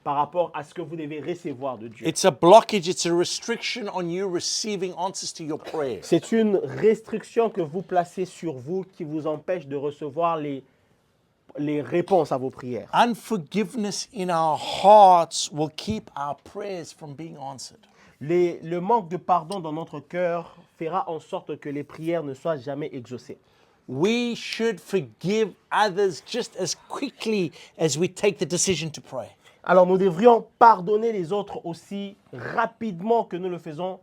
A: par rapport à ce que vous devez recevoir de Dieu.
B: It's a blockage, it's a restriction on you receiving answers to your prayers.
A: C'est une restriction que vous placez sur vous qui vous empêche de recevoir les réponses à vos prières.
B: Unforgiveness in our hearts will keep our prayers from being answered.
A: Le manque de pardon dans notre cœur fera en sorte que les prières ne soient jamais exaucées.
B: We should forgive others just as quickly as we take the decision to pray.
A: Alors nous devrions pardonner les autres aussi rapidement que nous le faisons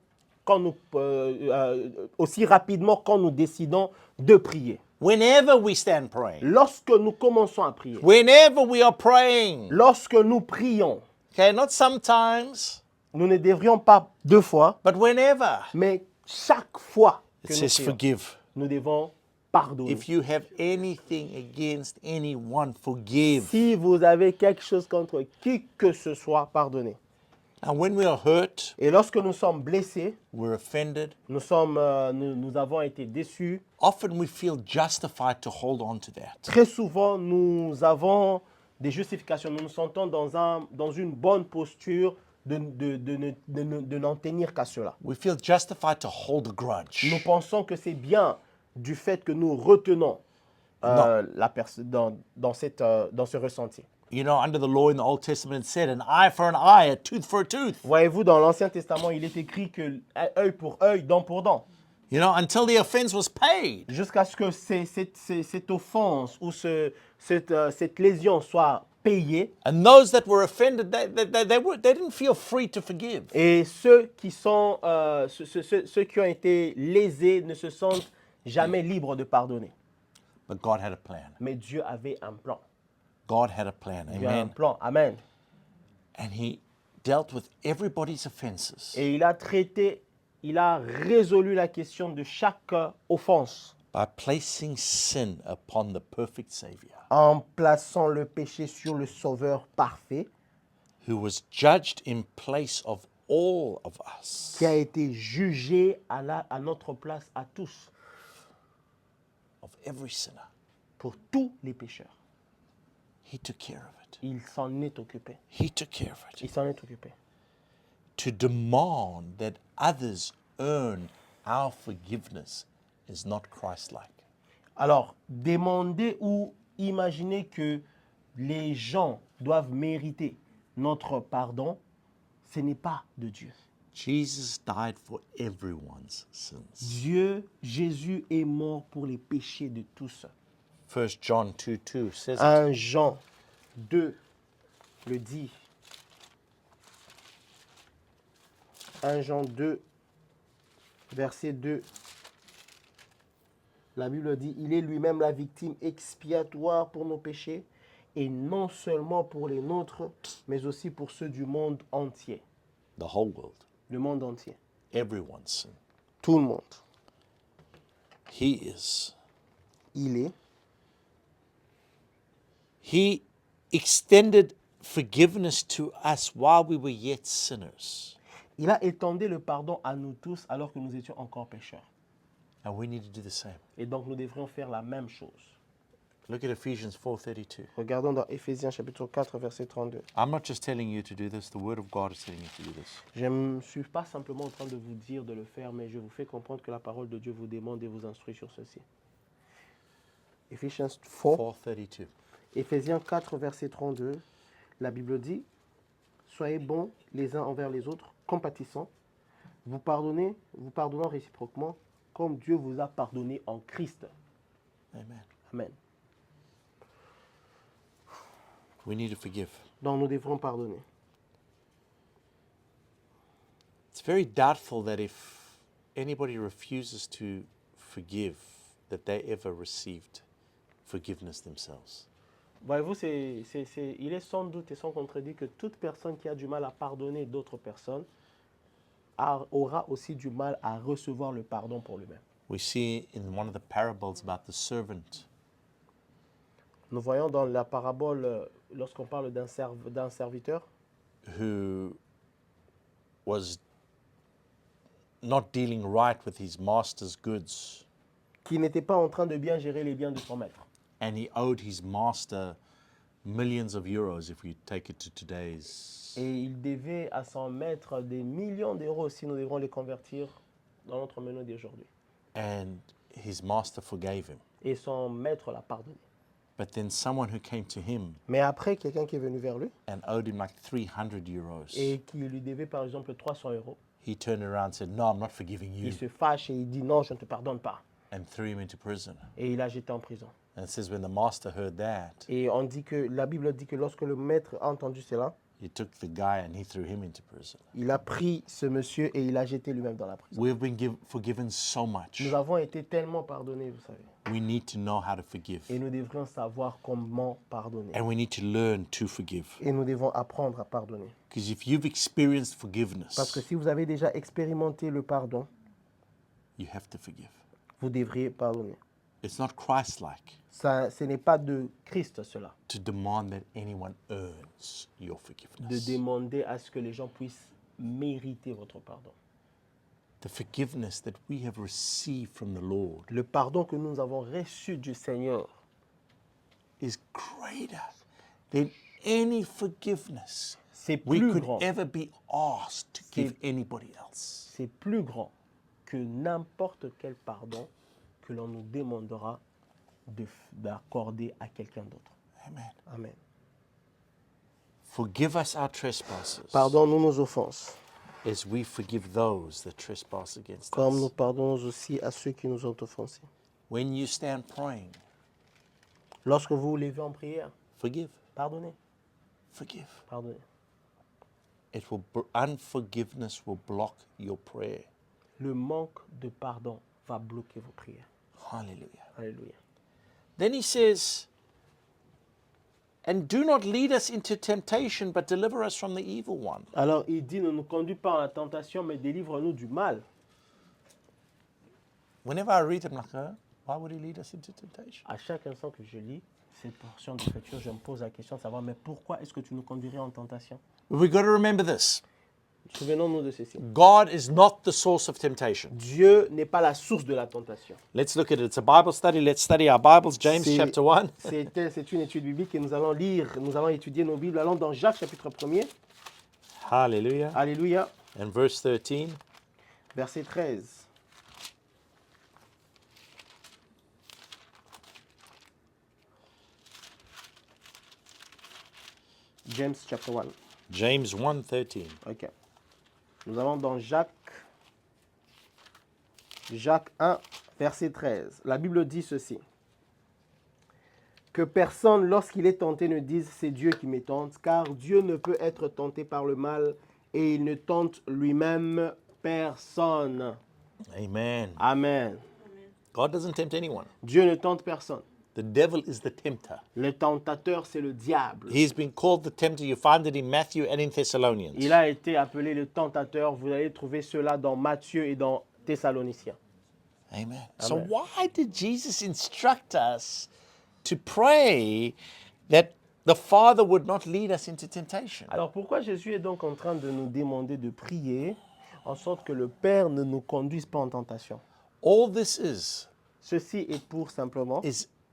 A: aussi rapidement quand nous décidons de prier.
B: Whenever we stand praying,
A: Lorsque nous commençons à prier,
B: whenever we are praying,
A: lorsque nous prions,
B: okay, not sometimes,
A: nous ne devrions pas 2 fois,
B: but whenever,
A: mais chaque fois
B: it
A: que nous
B: says
A: prions,
B: forgive.
A: nous devons pardonner.
B: If you have anything against anyone, forgive.
A: Si vous avez quelque chose contre qui que ce soit, pardonnez.
B: Now, when we are hurt,
A: Et lorsque nous sommes blessés,
B: we're offended,
A: nous avons été déçus,
B: often we feel justified to hold on to that.
A: très souvent nous avons des justifications. Nous nous sentons dans une bonne posture de n'en tenir qu'à cela.
B: We feel justified to hold a
A: Nous
B: grudge.
A: pensons que c'est bien du fait que nous retenons dans ce ressenti.
B: You know, under the law in the Old Testament, it said an eye for an eye, a tooth for a tooth.
A: Voyez-vous, dans l'Ancien Testament, il est écrit que œil pour œil, dent pour dent.
B: You know, until the offense was paid.
A: Jusqu'à ce que cette offense ou cette lésion soit payée.
B: And those that were offended, they didn't feel free to forgive.
A: Et ceux qui ont été lésés ne se sentent jamais libres de pardonner.
B: But God had a plan.
A: Mais Dieu avait un plan.
B: God had a plan.
A: Dieu a un
B: Amen.
A: plan. Amen.
B: And he dealt with everybody's offenses.
A: Et il a résolu la question de chaque offense
B: By placing sin upon the perfect Savior,
A: en plaçant le péché sur le Sauveur parfait
B: who was judged in place of all of us.
A: qui a été jugé à notre place à tous,
B: Of every sinner.
A: pour tous les pécheurs.
B: He took care of it.
A: Il s'en est occupé.
B: He took care of it.
A: Il s'en est occupé.
B: To demand that others earn our forgiveness is not Christ-like.
A: Alors, demander ou imaginer que les gens doivent mériter notre pardon, ce n'est pas de Dieu.
B: Jesus died for everyone's sins.
A: Jésus est mort pour les péchés de tous.
B: 1 John 2:2 says it.
A: 1 Jean 2 le dit. 1 Jean 2, verset 2. La Bible dit, il est lui-même la victime expiatoire pour nos péchés, et non seulement pour les nôtres, mais aussi pour ceux du monde entier.
B: The whole world.
A: Le monde entier.
B: Everyone's sin.
A: Tout le monde.
B: He is.
A: Il est.
B: He extended forgiveness to us while we were yet sinners.
A: Il a étendu le pardon à nous tous alors que nous étions encore pécheurs.
B: And we need to do the same.
A: Et donc nous devrions faire la même chose.
B: Look at Ephesians 4:32.
A: Regardons dans Éphésiens chapitre 4, verset 32.
B: I'm not just telling you to do this, the Word of God is telling you to do this.
A: Je ne suis pas simplement en train de vous dire de le faire, mais je vous fais comprendre que la parole de Dieu vous demande et vous instruit sur ceci. Ephesians 4,
B: 4:32.
A: Éphésiens 4, verset 32, la Bible dit, « soyez bons les uns envers les autres, compatissants, vous pardonnant réciproquement, comme Dieu vous a pardonné en Christ.
B: Amen.
A: Amen.
B: We need to forgive.
A: Donc nous devrons pardonner.
B: It's very doubtful that if anybody refuses to forgive, that they ever received forgiveness themselves.
A: Voyez-vous, il est sans doute et sans contredit que toute personne qui a du mal à pardonner d'autres personnes aura aussi du mal à recevoir le pardon pour lui-même.
B: We see in one of the parables about the servant
A: Nous voyons dans la parabole, lorsqu'on parle d'un serviteur
B: who was not dealing right with his master's goods,
A: qui n'était pas en train de bien gérer les biens de son maître.
B: and he owed his master millions of euros if we take it to today's.
A: Et il devait à son maître des millions d'euros, si nous devrons les convertir dans notre menu d'aujourd'hui.
B: And his master forgave him.
A: Et son maître l'a pardonné.
B: But then someone who came to him
A: Mais après, quelqu'un qui est venu vers lui
B: and owed him like 300 euros,
A: et qui lui devait par exemple 300 euros,
B: he turned around and said, "No, I'm not forgiving you,"
A: il se fâche et il dit non, je ne te pardonne pas.
B: and threw him into prison.
A: Et il l'a jeté en prison.
B: And it says when the master heard that,
A: Et on dit que la Bible dit que lorsque le maître a entendu cela,
B: he took the guy and he threw him into prison.
A: il a pris ce monsieur et il l'a jeté lui-même dans la prison.
B: We've been forgiven so much.
A: Nous avons été tellement pardonnés, vous savez.
B: We need to know how to forgive.
A: Et nous devrions savoir comment pardonner.
B: And we need to learn to forgive.
A: Et nous devons apprendre à pardonner.
B: Because if you've experienced
A: Parce que
B: forgiveness,
A: si vous avez déjà expérimenté le pardon,
B: you have to forgive.
A: vous devriez pardonner.
B: It's not Christ-like
A: Ce n'est pas de Christ cela,
B: to demand that anyone earns your
A: de
B: forgiveness.
A: demander à ce que les gens puissent mériter votre pardon.
B: The forgiveness that we have received from the Lord
A: Le pardon que nous avons reçu du Seigneur
B: is greater than any forgiveness
A: c'est
B: we
A: plus
B: could
A: grand.
B: ever be asked to give anybody else.
A: C'est plus grand que n'importe quel pardon que l'on nous demandera d'accorder à quelqu'un d'autre.
B: Amen.
A: Amen.
B: Forgive us our trespasses
A: Pardonne-nous nos offenses,
B: as we forgive those that trespass against
A: comme nous
B: us.
A: pardonnons aussi à ceux qui nous ont offensés.
B: When you stand praying,
A: Lorsque vous vous levez en prière,
B: forgive.
A: pardonnez,
B: Forgive.
A: pardonnez.
B: Unforgiveness will block your prayer.
A: Le manque de pardon va bloquer vos prières.
B: Hallelujah.
A: Alléluia.
B: Then he says, and do not lead us into temptation, but deliver us from the evil one.
A: Alors il dit, ne nous conduis pas en la tentation, mais délivre-nous du mal.
B: Whenever I read it, I'm like, why would he lead us into temptation?
A: À chaque instant que je lis cette portion d'écriture, je me pose la question de savoir, mais pourquoi est-ce que tu nous conduirais en tentation?
B: We've got to remember this.
A: Souvenons-nous de ceci.
B: God is not the source of temptation.
A: Dieu n'est pas la source de la tentation.
B: Let's look at it. It's a Bible study. Let's study our Bibles. James chapter 1.
A: C'est une étude biblique et nous allons lire, nous allons étudier nos Bibles. Allons dans Jacques chapitre 1er.
B: Hallelujah.
A: Alléluia.
B: And verse 13.
A: Verset 13. James chapter 1.
B: James 1:13.
A: Ok. Nous allons dans Jacques 1, verset 13. La Bible dit ceci. Que personne, lorsqu'il est tenté, ne dise « c'est Dieu qui me tente », car Dieu ne peut être tenté par le mal et il ne tente lui-même personne.
B: Amen.
A: Amen.
B: God doesn't tempt anyone.
A: Dieu ne tente personne.
B: The devil is the tempter.
A: Le tentateur, c'est le diable.
B: He's been called the tempter. You find it in Matthew and in Thessalonians.
A: Il a été appelé le tentateur. Vous allez trouver cela dans Matthieu et dans Thessaloniciens.
B: Amen. So why did Jesus instruct us to pray that the Father would not lead us into temptation?
A: Alors pourquoi Jésus est donc en train de nous demander de prier en sorte que le Père ne nous conduise pas en tentation?
B: All this is
A: Ceci est pour simplement,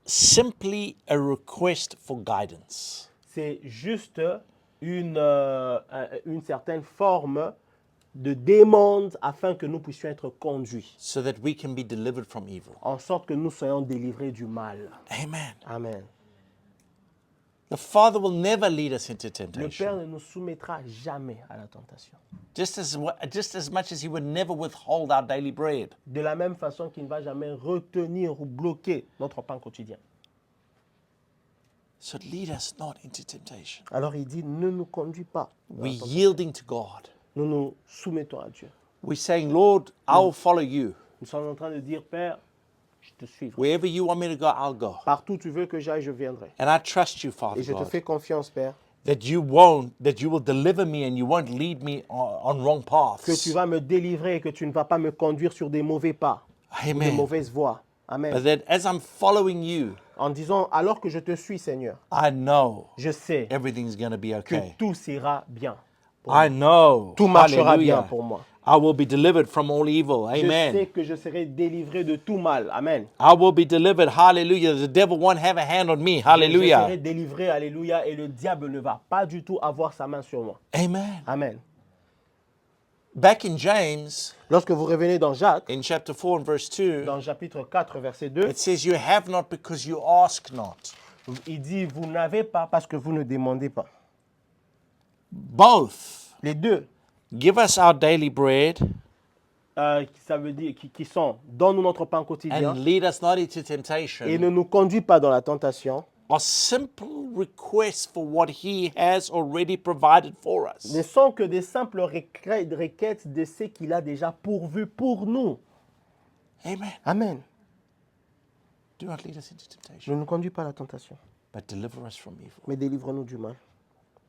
B: simply a request for guidance.
A: c'est juste une certaine forme de demande afin que nous puissions être conduits,
B: So that we can be delivered from evil.
A: en sorte que nous soyons délivrés du mal.
B: Amen.
A: Amen.
B: The Father will never lead us into
A: Le
B: temptation.
A: Père ne nous soumettra jamais à la tentation.
B: Just as much as He would never withhold our daily bread.
A: De la même façon qu'il ne va jamais retenir ou bloquer notre pain quotidien.
B: So lead us not into temptation.
A: Alors il dit, ne nous conduis pas.
B: We're yielding to God.
A: Nous nous soumettons à Dieu.
B: We're saying, Lord, I will follow you.
A: Nous sommes en train de dire, Père, je te suivrai.
B: Wherever you want me to go, I'll go.
A: Partout où tu veux que j'aille, je viendrai.
B: And I trust you,
A: Et
B: Father
A: je te
B: God,
A: fais confiance, Père,
B: that you will deliver me and you won't lead me on wrong
A: que tu
B: paths.
A: vas me délivrer et que tu ne vas pas me conduire sur des mauvais pas, des
B: Amen.
A: mauvaises voies. Amen.
B: But that as I'm following you,
A: En disant, alors que je te suis, Seigneur,
B: I know
A: je sais
B: everything's going to be
A: que
B: okay.
A: tout ira bien.
B: I know.
A: Tout marchera bien
B: Hallelujah.
A: pour moi.
B: I will be delivered from all evil.
A: Je sais
B: Amen.
A: que je serai délivré de tout mal. Amen.
B: I will be delivered. Hallelujah. The devil won't have a hand on me.
A: Je serai
B: Hallelujah.
A: délivré, alléluia, et le diable ne va pas du tout avoir sa main sur moi.
B: Amen.
A: Amen.
B: Back in James,
A: Lorsque vous revenez dans Jacques,
B: in chapter 4 and verse 2,
A: dans chapitre 4, verset 2,
B: it says, You have not because you ask not.
A: il dit, vous n'avez pas parce que vous ne demandez pas.
B: Both.
A: Les deux,
B: Give us our daily bread
A: ça veut dire qui sont, donne-nous notre pain quotidien
B: and lead us not into
A: et
B: temptation
A: ne nous conduis pas dans la tentation,
B: are simple requests for what He has already provided for us.
A: ne sont que des simples requêtes de ce qu'il a déjà pourvu pour nous.
B: Amen.
A: Amen.
B: Do not lead us into temptation,
A: Ne nous conduis pas à la tentation,
B: but deliver us from evil.
A: mais délivre-nous du mal.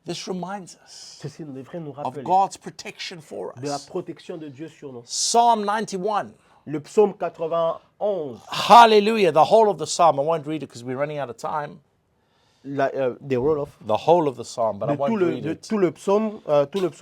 B: This reminds us
A: Ceci devrait nous
B: of
A: rappeler
B: God's protection for
A: de la
B: us.
A: protection de Dieu sur nous.
B: Psalm 91.
A: Le psaume 91,
B: Hallelujah. The whole of the psalm. I won't read it because we're running out of time.
A: the roll of,
B: The whole of the psalm, but I
A: de
B: won't read
A: de
B: it.
A: tout le psaume,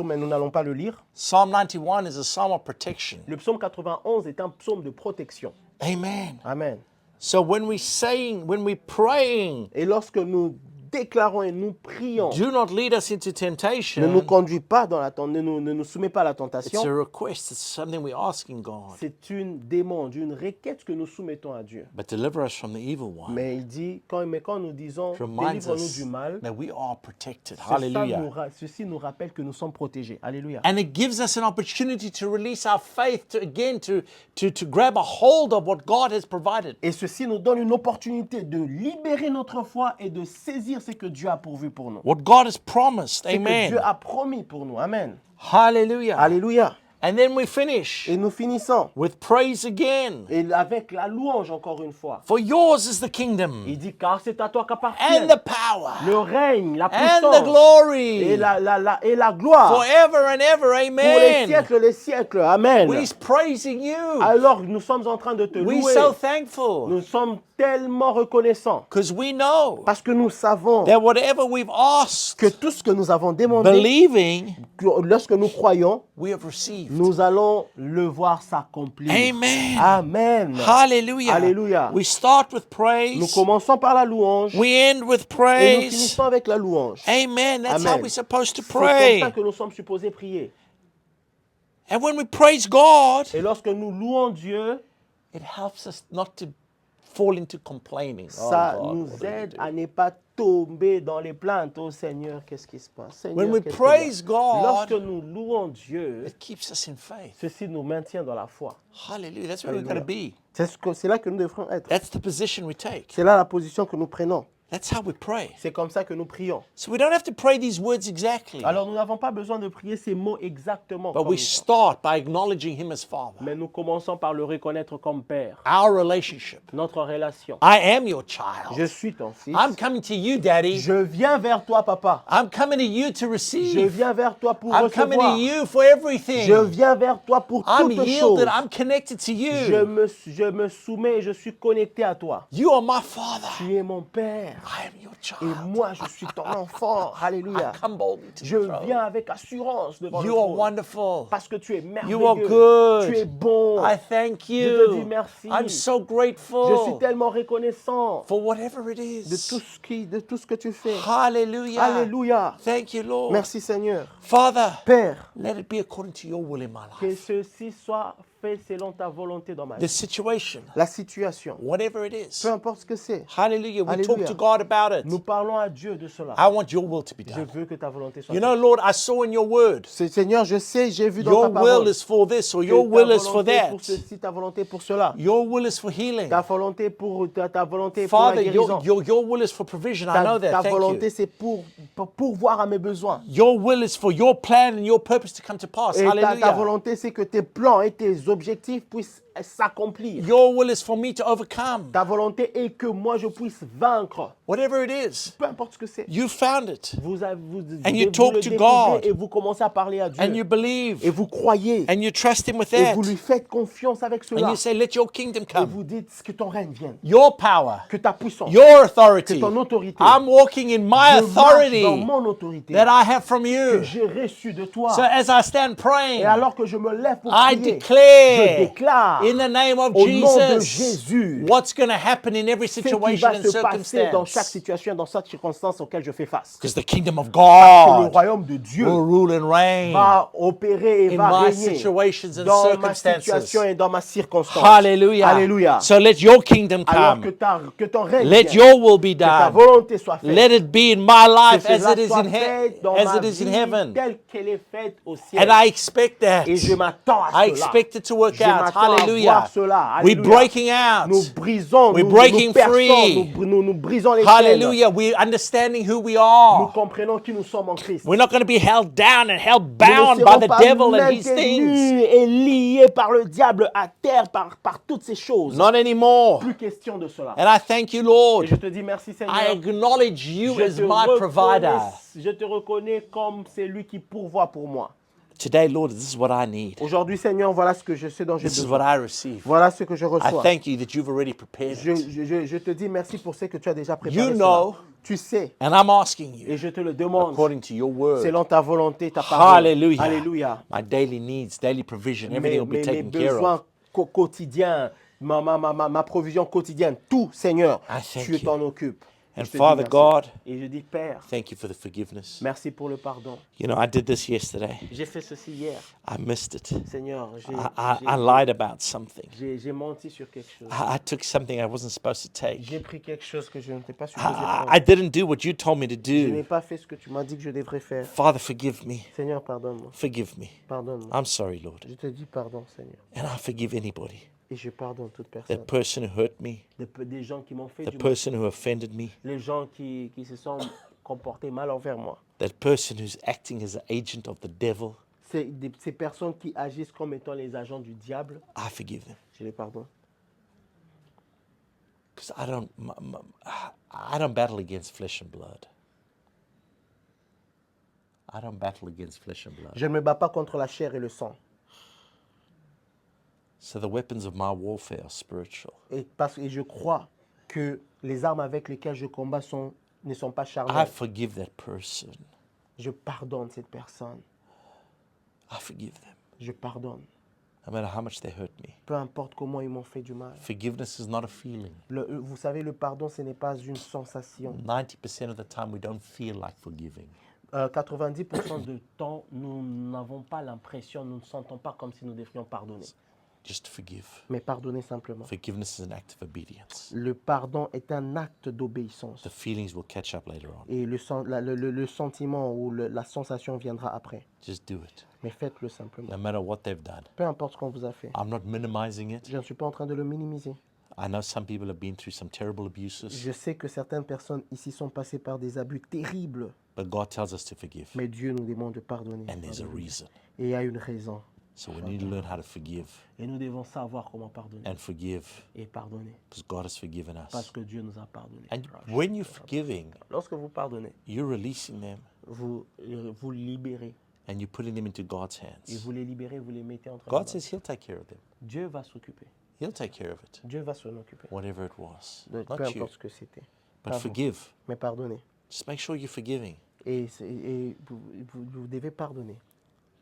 A: mais nous n'allons pas le lire.
B: Psalm 91 is a psalm of protection.
A: Le psaume 91 est un psaume de protection.
B: Amen.
A: Amen.
B: So when we're praying,
A: Et lorsque nous déclarons et nous prions,
B: do not lead us into
A: ne nous
B: temptation.
A: conduis pas dans la ne nous soumets pas à la
B: It's a
A: tentation.
B: request. It's something we're asking God.
A: C'est une demande, une requête que nous soumettons à Dieu.
B: But deliver us from the evil one.
A: Mais il dit, quand nous disons,
B: Reminds
A: délivre-nous
B: us
A: du mal,
B: that we are protected.
A: Hallelujah.
B: Hallelujah.
A: Ceci nous rappelle que nous sommes protégés. Alléluia.
B: And it gives us an opportunity to release our faith to grab a hold of what God has provided.
A: Et ceci nous donne une opportunité de libérer notre foi et de saisir ce que Dieu a pourvu pour nous.
B: What God has promised.
A: Ce que
B: Amen.
A: Dieu a promis pour nous. Amen.
B: Hallelujah.
A: Alléluia.
B: And then we finish
A: Et nous finissons.
B: with praise again.
A: Et avec la louange encore une fois.
B: For yours is the kingdom
A: Il dit, car c'est à toi
B: and
A: qu'appartient
B: the power
A: le règne, la
B: and
A: puissance
B: the glory
A: et la gloire
B: forever and ever.
A: pour les
B: Amen.
A: siècles, les siècles. Amen.
B: We're praising you.
A: Alors nous sommes en train de te
B: We're
A: louer.
B: so thankful
A: Nous sommes tellement reconnaissants
B: because we know
A: parce que nous savons
B: that whatever we've asked,
A: que tout ce que nous avons demandé,
B: believing,
A: lorsque nous croyons,
B: we have received.
A: nous allons le voir s'accomplir.
B: Amen.
A: Amen.
B: Hallelujah.
A: Alléluia.
B: We start with
A: Nous
B: praise.
A: commençons par la louange
B: We end with
A: et nous
B: praise.
A: finissons avec la louange.
B: Amen. That's how
A: Amen.
B: we're supposed to
A: C'est comme ça
B: pray.
A: que nous sommes supposés prier.
B: And when we praise God,
A: Et lorsque nous louons Dieu,
B: it helps us not to fall into complaining.
A: ça
B: Oh God,
A: nous
B: what do we
A: aide
B: do?
A: à ne pas tomber dans les plaintes. Oh Seigneur, qu'est-ce qui se passe? Seigneur,
B: When we
A: qu'est-ce qu'il y a?
B: praise God,
A: Lorsque nous louons Dieu,
B: it keeps us in faith.
A: ceci nous maintient dans la foi.
B: Hallelujah. That's where we've got to be.
A: C'est là que nous devrons être.
B: That's the position we take.
A: C'est là la position que nous prenons.
B: That's how we pray.
A: C'est comme ça que nous prions.
B: So we don't have to pray these words exactly,
A: Alors nous n'avons pas besoin de prier ces mots exactement.
B: but
A: Comme
B: we
A: nous.
B: start by acknowledging Him as Father.
A: Mais nous commençons par le reconnaître comme Père.
B: Our relationship.
A: Notre relation.
B: I am your child.
A: Je suis ton fils.
B: I'm coming to you, Daddy.
A: Je viens vers toi, Papa.
B: I'm coming to you to
A: Je
B: receive.
A: viens vers toi pour
B: I'm coming
A: recevoir.
B: to you for everything.
A: Je viens vers toi pour
B: I'm
A: toutes choses.
B: yielded. I'm connected to
A: Je
B: you.
A: me soumets et je suis connecté à toi.
B: You are my Father.
A: Tu es mon Père.
B: I am your child.
A: Et moi, je suis ton enfant. Alléluia.
B: I come boldly to
A: Je
B: the throne.
A: viens avec assurance devant le
B: You are
A: trône.
B: wonderful.
A: Parce que tu es merveilleux.
B: You are good.
A: Tu es bon.
B: I thank
A: Je te dis
B: you.
A: merci.
B: I'm so
A: Je suis
B: grateful
A: tellement reconnaissant
B: for whatever it
A: de
B: is.
A: de tout ce que tu fais.
B: Hallelujah.
A: Alléluia.
B: Thank you, Lord.
A: Merci Seigneur.
B: Father,
A: Père,
B: let it be according to your will in my
A: que
B: life.
A: ceci soit fais selon ta volonté dans ma
B: the
A: vie.
B: situation,
A: La situation,
B: whatever it is.
A: peu importe ce que c'est,
B: Hallelujah. We talk
A: Hallelujah.
B: to God about it.
A: nous parlons à Dieu de cela.
B: I want your will to be
A: Je
B: done.
A: veux que ta volonté soit
B: You
A: faite.
B: know, Lord, I saw in your word,
A: Seigneur, je sais, j'ai vu dans
B: your
A: ta parole
B: will is for this or
A: que
B: your
A: ta
B: will is for
A: volonté
B: that.
A: pour ceci, ta volonté pour cela,
B: Your will is for healing.
A: ta volonté pour ta volonté pour la
B: Father,
A: guérison.
B: your will is for provision. I know that.
A: Ta
B: Thank
A: volonté,
B: you.
A: c'est pour pourvoir à mes besoins.
B: Your will is for your plan and your purpose to come to pass.
A: Et ta
B: Hallelujah.
A: volonté, c'est que tes plans et tes objectifs puissent s'accomplir.
B: Your will is for me to overcome.
A: Ta volonté est que moi, je puisse vaincre.
B: Whatever it is,
A: Peu importe ce que c'est.
B: you found it.
A: Vous
B: And you
A: le
B: talk to
A: découvrez
B: God.
A: et vous commencez à parler à Dieu.
B: And you believe.
A: Et vous croyez.
B: And you trust Him with
A: Et
B: that.
A: vous lui faites confiance avec
B: And
A: cela.
B: you say, let your kingdom
A: Et
B: come.
A: vous dites que ton règne vienne.
B: Your power.
A: Que ta puissance.
B: Your authority.
A: Que ton autorité.
B: I'm walking in my
A: Je marche dans
B: authority
A: mon autorité.
B: that I have from
A: Que
B: you.
A: j'ai reçu de toi.
B: So as I stand
A: Et
B: praying,
A: alors que je me lève pour
B: I
A: prier, je
B: declare
A: déclare
B: in the name of
A: au nom de
B: Jesus
A: Jésus
B: what's going to happen in every
A: ce qui
B: situation
A: va
B: and
A: se passer dans chaque
B: circumstance.
A: situation, dans chaque circonstance auquel je fais face.
B: Because the kingdom of
A: Que le
B: God
A: royaume de Dieu
B: will rule and reign.
A: va opérer et
B: in
A: va
B: my
A: régner
B: situations and
A: dans ma
B: circumstances.
A: situation et dans ma circonstance.
B: Hallelujah.
A: Alléluia.
B: So let your kingdom
A: Alors
B: come.
A: que ton règne
B: Let
A: vienne,
B: your will be
A: que ta
B: done.
A: volonté soit faite.
B: Let it be in my life
A: Que
B: as
A: cela
B: it is
A: soit
B: in
A: fait dans
B: as
A: ma
B: it is in
A: vie
B: heaven.
A: telle qu'elle est faite au ciel.
B: And I expect that.
A: Et je m'attends à
B: I
A: cela.
B: expect it to work
A: Je
B: out.
A: m'attends à
B: Hallelujah.
A: voir cela.
B: We're
A: Alléluia.
B: breaking out.
A: Nous brisons,
B: We're
A: nous
B: breaking
A: perçons,
B: free.
A: nous brisons les chaînes.
B: Hallelujah. We're understanding who we
A: Nous
B: are.
A: comprenons qui nous sommes en Christ.
B: We're not going to be held down and held
A: Nous
B: bound
A: ne
B: by
A: serons
B: the
A: pas
B: devil and his things.
A: maintenus et liés par le diable à terre, par toutes ces choses.
B: Not anymore.
A: Plus question de cela.
B: And I thank you, Lord.
A: Et je te dis merci Seigneur.
B: I acknowledge you
A: Je
B: as
A: te
B: my provider.
A: je te reconnais comme celui qui pourvoit pour moi.
B: Today, Lord, this is what I need.
A: Aujourd'hui Seigneur, voilà ce que je sais dont j'ai
B: This is
A: besoin.
B: what I receive.
A: Voilà ce que je
B: I
A: reçois.
B: thank you that you've already prepared it.
A: Je te dis merci pour ce que tu as déjà préparé.
B: You
A: cela.
B: know.
A: Tu sais,
B: And I'm asking
A: et
B: you,
A: je te le demande,
B: according to your word,
A: selon ta volonté, ta parole.
B: hallelujah,
A: Alléluia.
B: my daily needs, daily provision, everything will be
A: Mes
B: taken care
A: besoins
B: of.
A: quotidiens, ma provision quotidienne, tout, Seigneur,
B: I thank
A: tu
B: you.
A: t'en occupes.
B: And
A: Je te dis
B: Father
A: merci.
B: God,
A: et je dis, Père,
B: thank you for the forgiveness.
A: merci pour le pardon.
B: You know, I did this yesterday.
A: J'ai fait ceci hier.
B: I missed it.
A: Seigneur,
B: I lied about something.
A: j'ai menti sur quelque chose.
B: I took something I wasn't supposed to take.
A: J'ai pris quelque chose que je n'étais pas supposé prendre.
B: I didn't do what you told me to
A: Je n'ai
B: do.
A: pas fait ce que tu m'as dit que je devrais faire.
B: Father, forgive me.
A: Seigneur, pardonne-moi.
B: Forgive me.
A: Pardonne-moi.
B: I'm sorry, Lord.
A: Je te dis pardon, Seigneur.
B: And I forgive anybody.
A: Et je pardonne toute personne.
B: That person who hurt me,
A: Des gens qui m'ont fait
B: the
A: du mal.
B: person who offended me,
A: Les gens qui se sont comportés mal envers moi.
B: that person who's acting as an agent of the devil.
A: Ces personnes qui agissent comme étant les agents du diable,
B: I forgive them.
A: je les pardonne.
B: Because I don't battle against flesh and blood. I don't battle against flesh and blood.
A: Je ne me bats pas contre la chair et le sang.
B: So the weapons of my warfare are spiritual.
A: Et je crois que les armes avec lesquelles je combats ne sont pas
B: I
A: charnelles.
B: forgive that person.
A: Je pardonne cette personne.
B: I forgive them.
A: Je pardonne.
B: No matter how much they hurt me.
A: Peu importe comment ils m'ont fait du mal.
B: Forgiveness is not a feeling.
A: Vous savez, le pardon, ce n'est pas une sensation.
B: 90% of the time we don't feel like forgiving.
A: 90% du temps, nous n'avons pas l'impression, nous ne sentons pas comme si nous devrions pardonner.
B: Just forgive.
A: Mais pardonner simplement.
B: Forgiveness is an act of obedience.
A: Le pardon est un acte d'obéissance.
B: The feelings will catch up later on.
A: Et le sentiment ou la sensation viendra après.
B: Just do it.
A: Mais faites-le simplement.
B: No matter what they've done.
A: Peu importe ce qu'on vous a fait.
B: I'm not minimizing it.
A: Je ne suis pas en train de le minimiser.
B: I know some people have been through some terrible abuses,
A: Je sais que certaines personnes ici sont passées par des abus terribles.
B: but God tells us to forgive.
A: Mais Dieu nous demande de pardonner.
B: And there's a reason.
A: Et il y a une raison.
B: So we need to learn how to forgive
A: Et nous devons savoir comment pardonner.
B: and forgive
A: Et pardonner.
B: because God has forgiven
A: Parce
B: us.
A: que Dieu nous a pardonné.
B: And when you're forgiving,
A: Lorsque vous pardonnez,
B: you're releasing them
A: vous libérez.
B: and you're putting them into God's
A: Et
B: hands.
A: vous les libérez, vous les mettez entre les
B: God
A: mains.
B: says He'll take care of them.
A: Dieu va s'occuper.
B: He'll take care of it,
A: Dieu va s'en occuper.
B: whatever it was.
A: Peu
B: Not you.
A: importe ce que c'était.
B: But
A: Pas vous.
B: forgive.
A: Mais pardonnez.
B: Just make sure you're forgiving.
A: Et vous devez pardonner.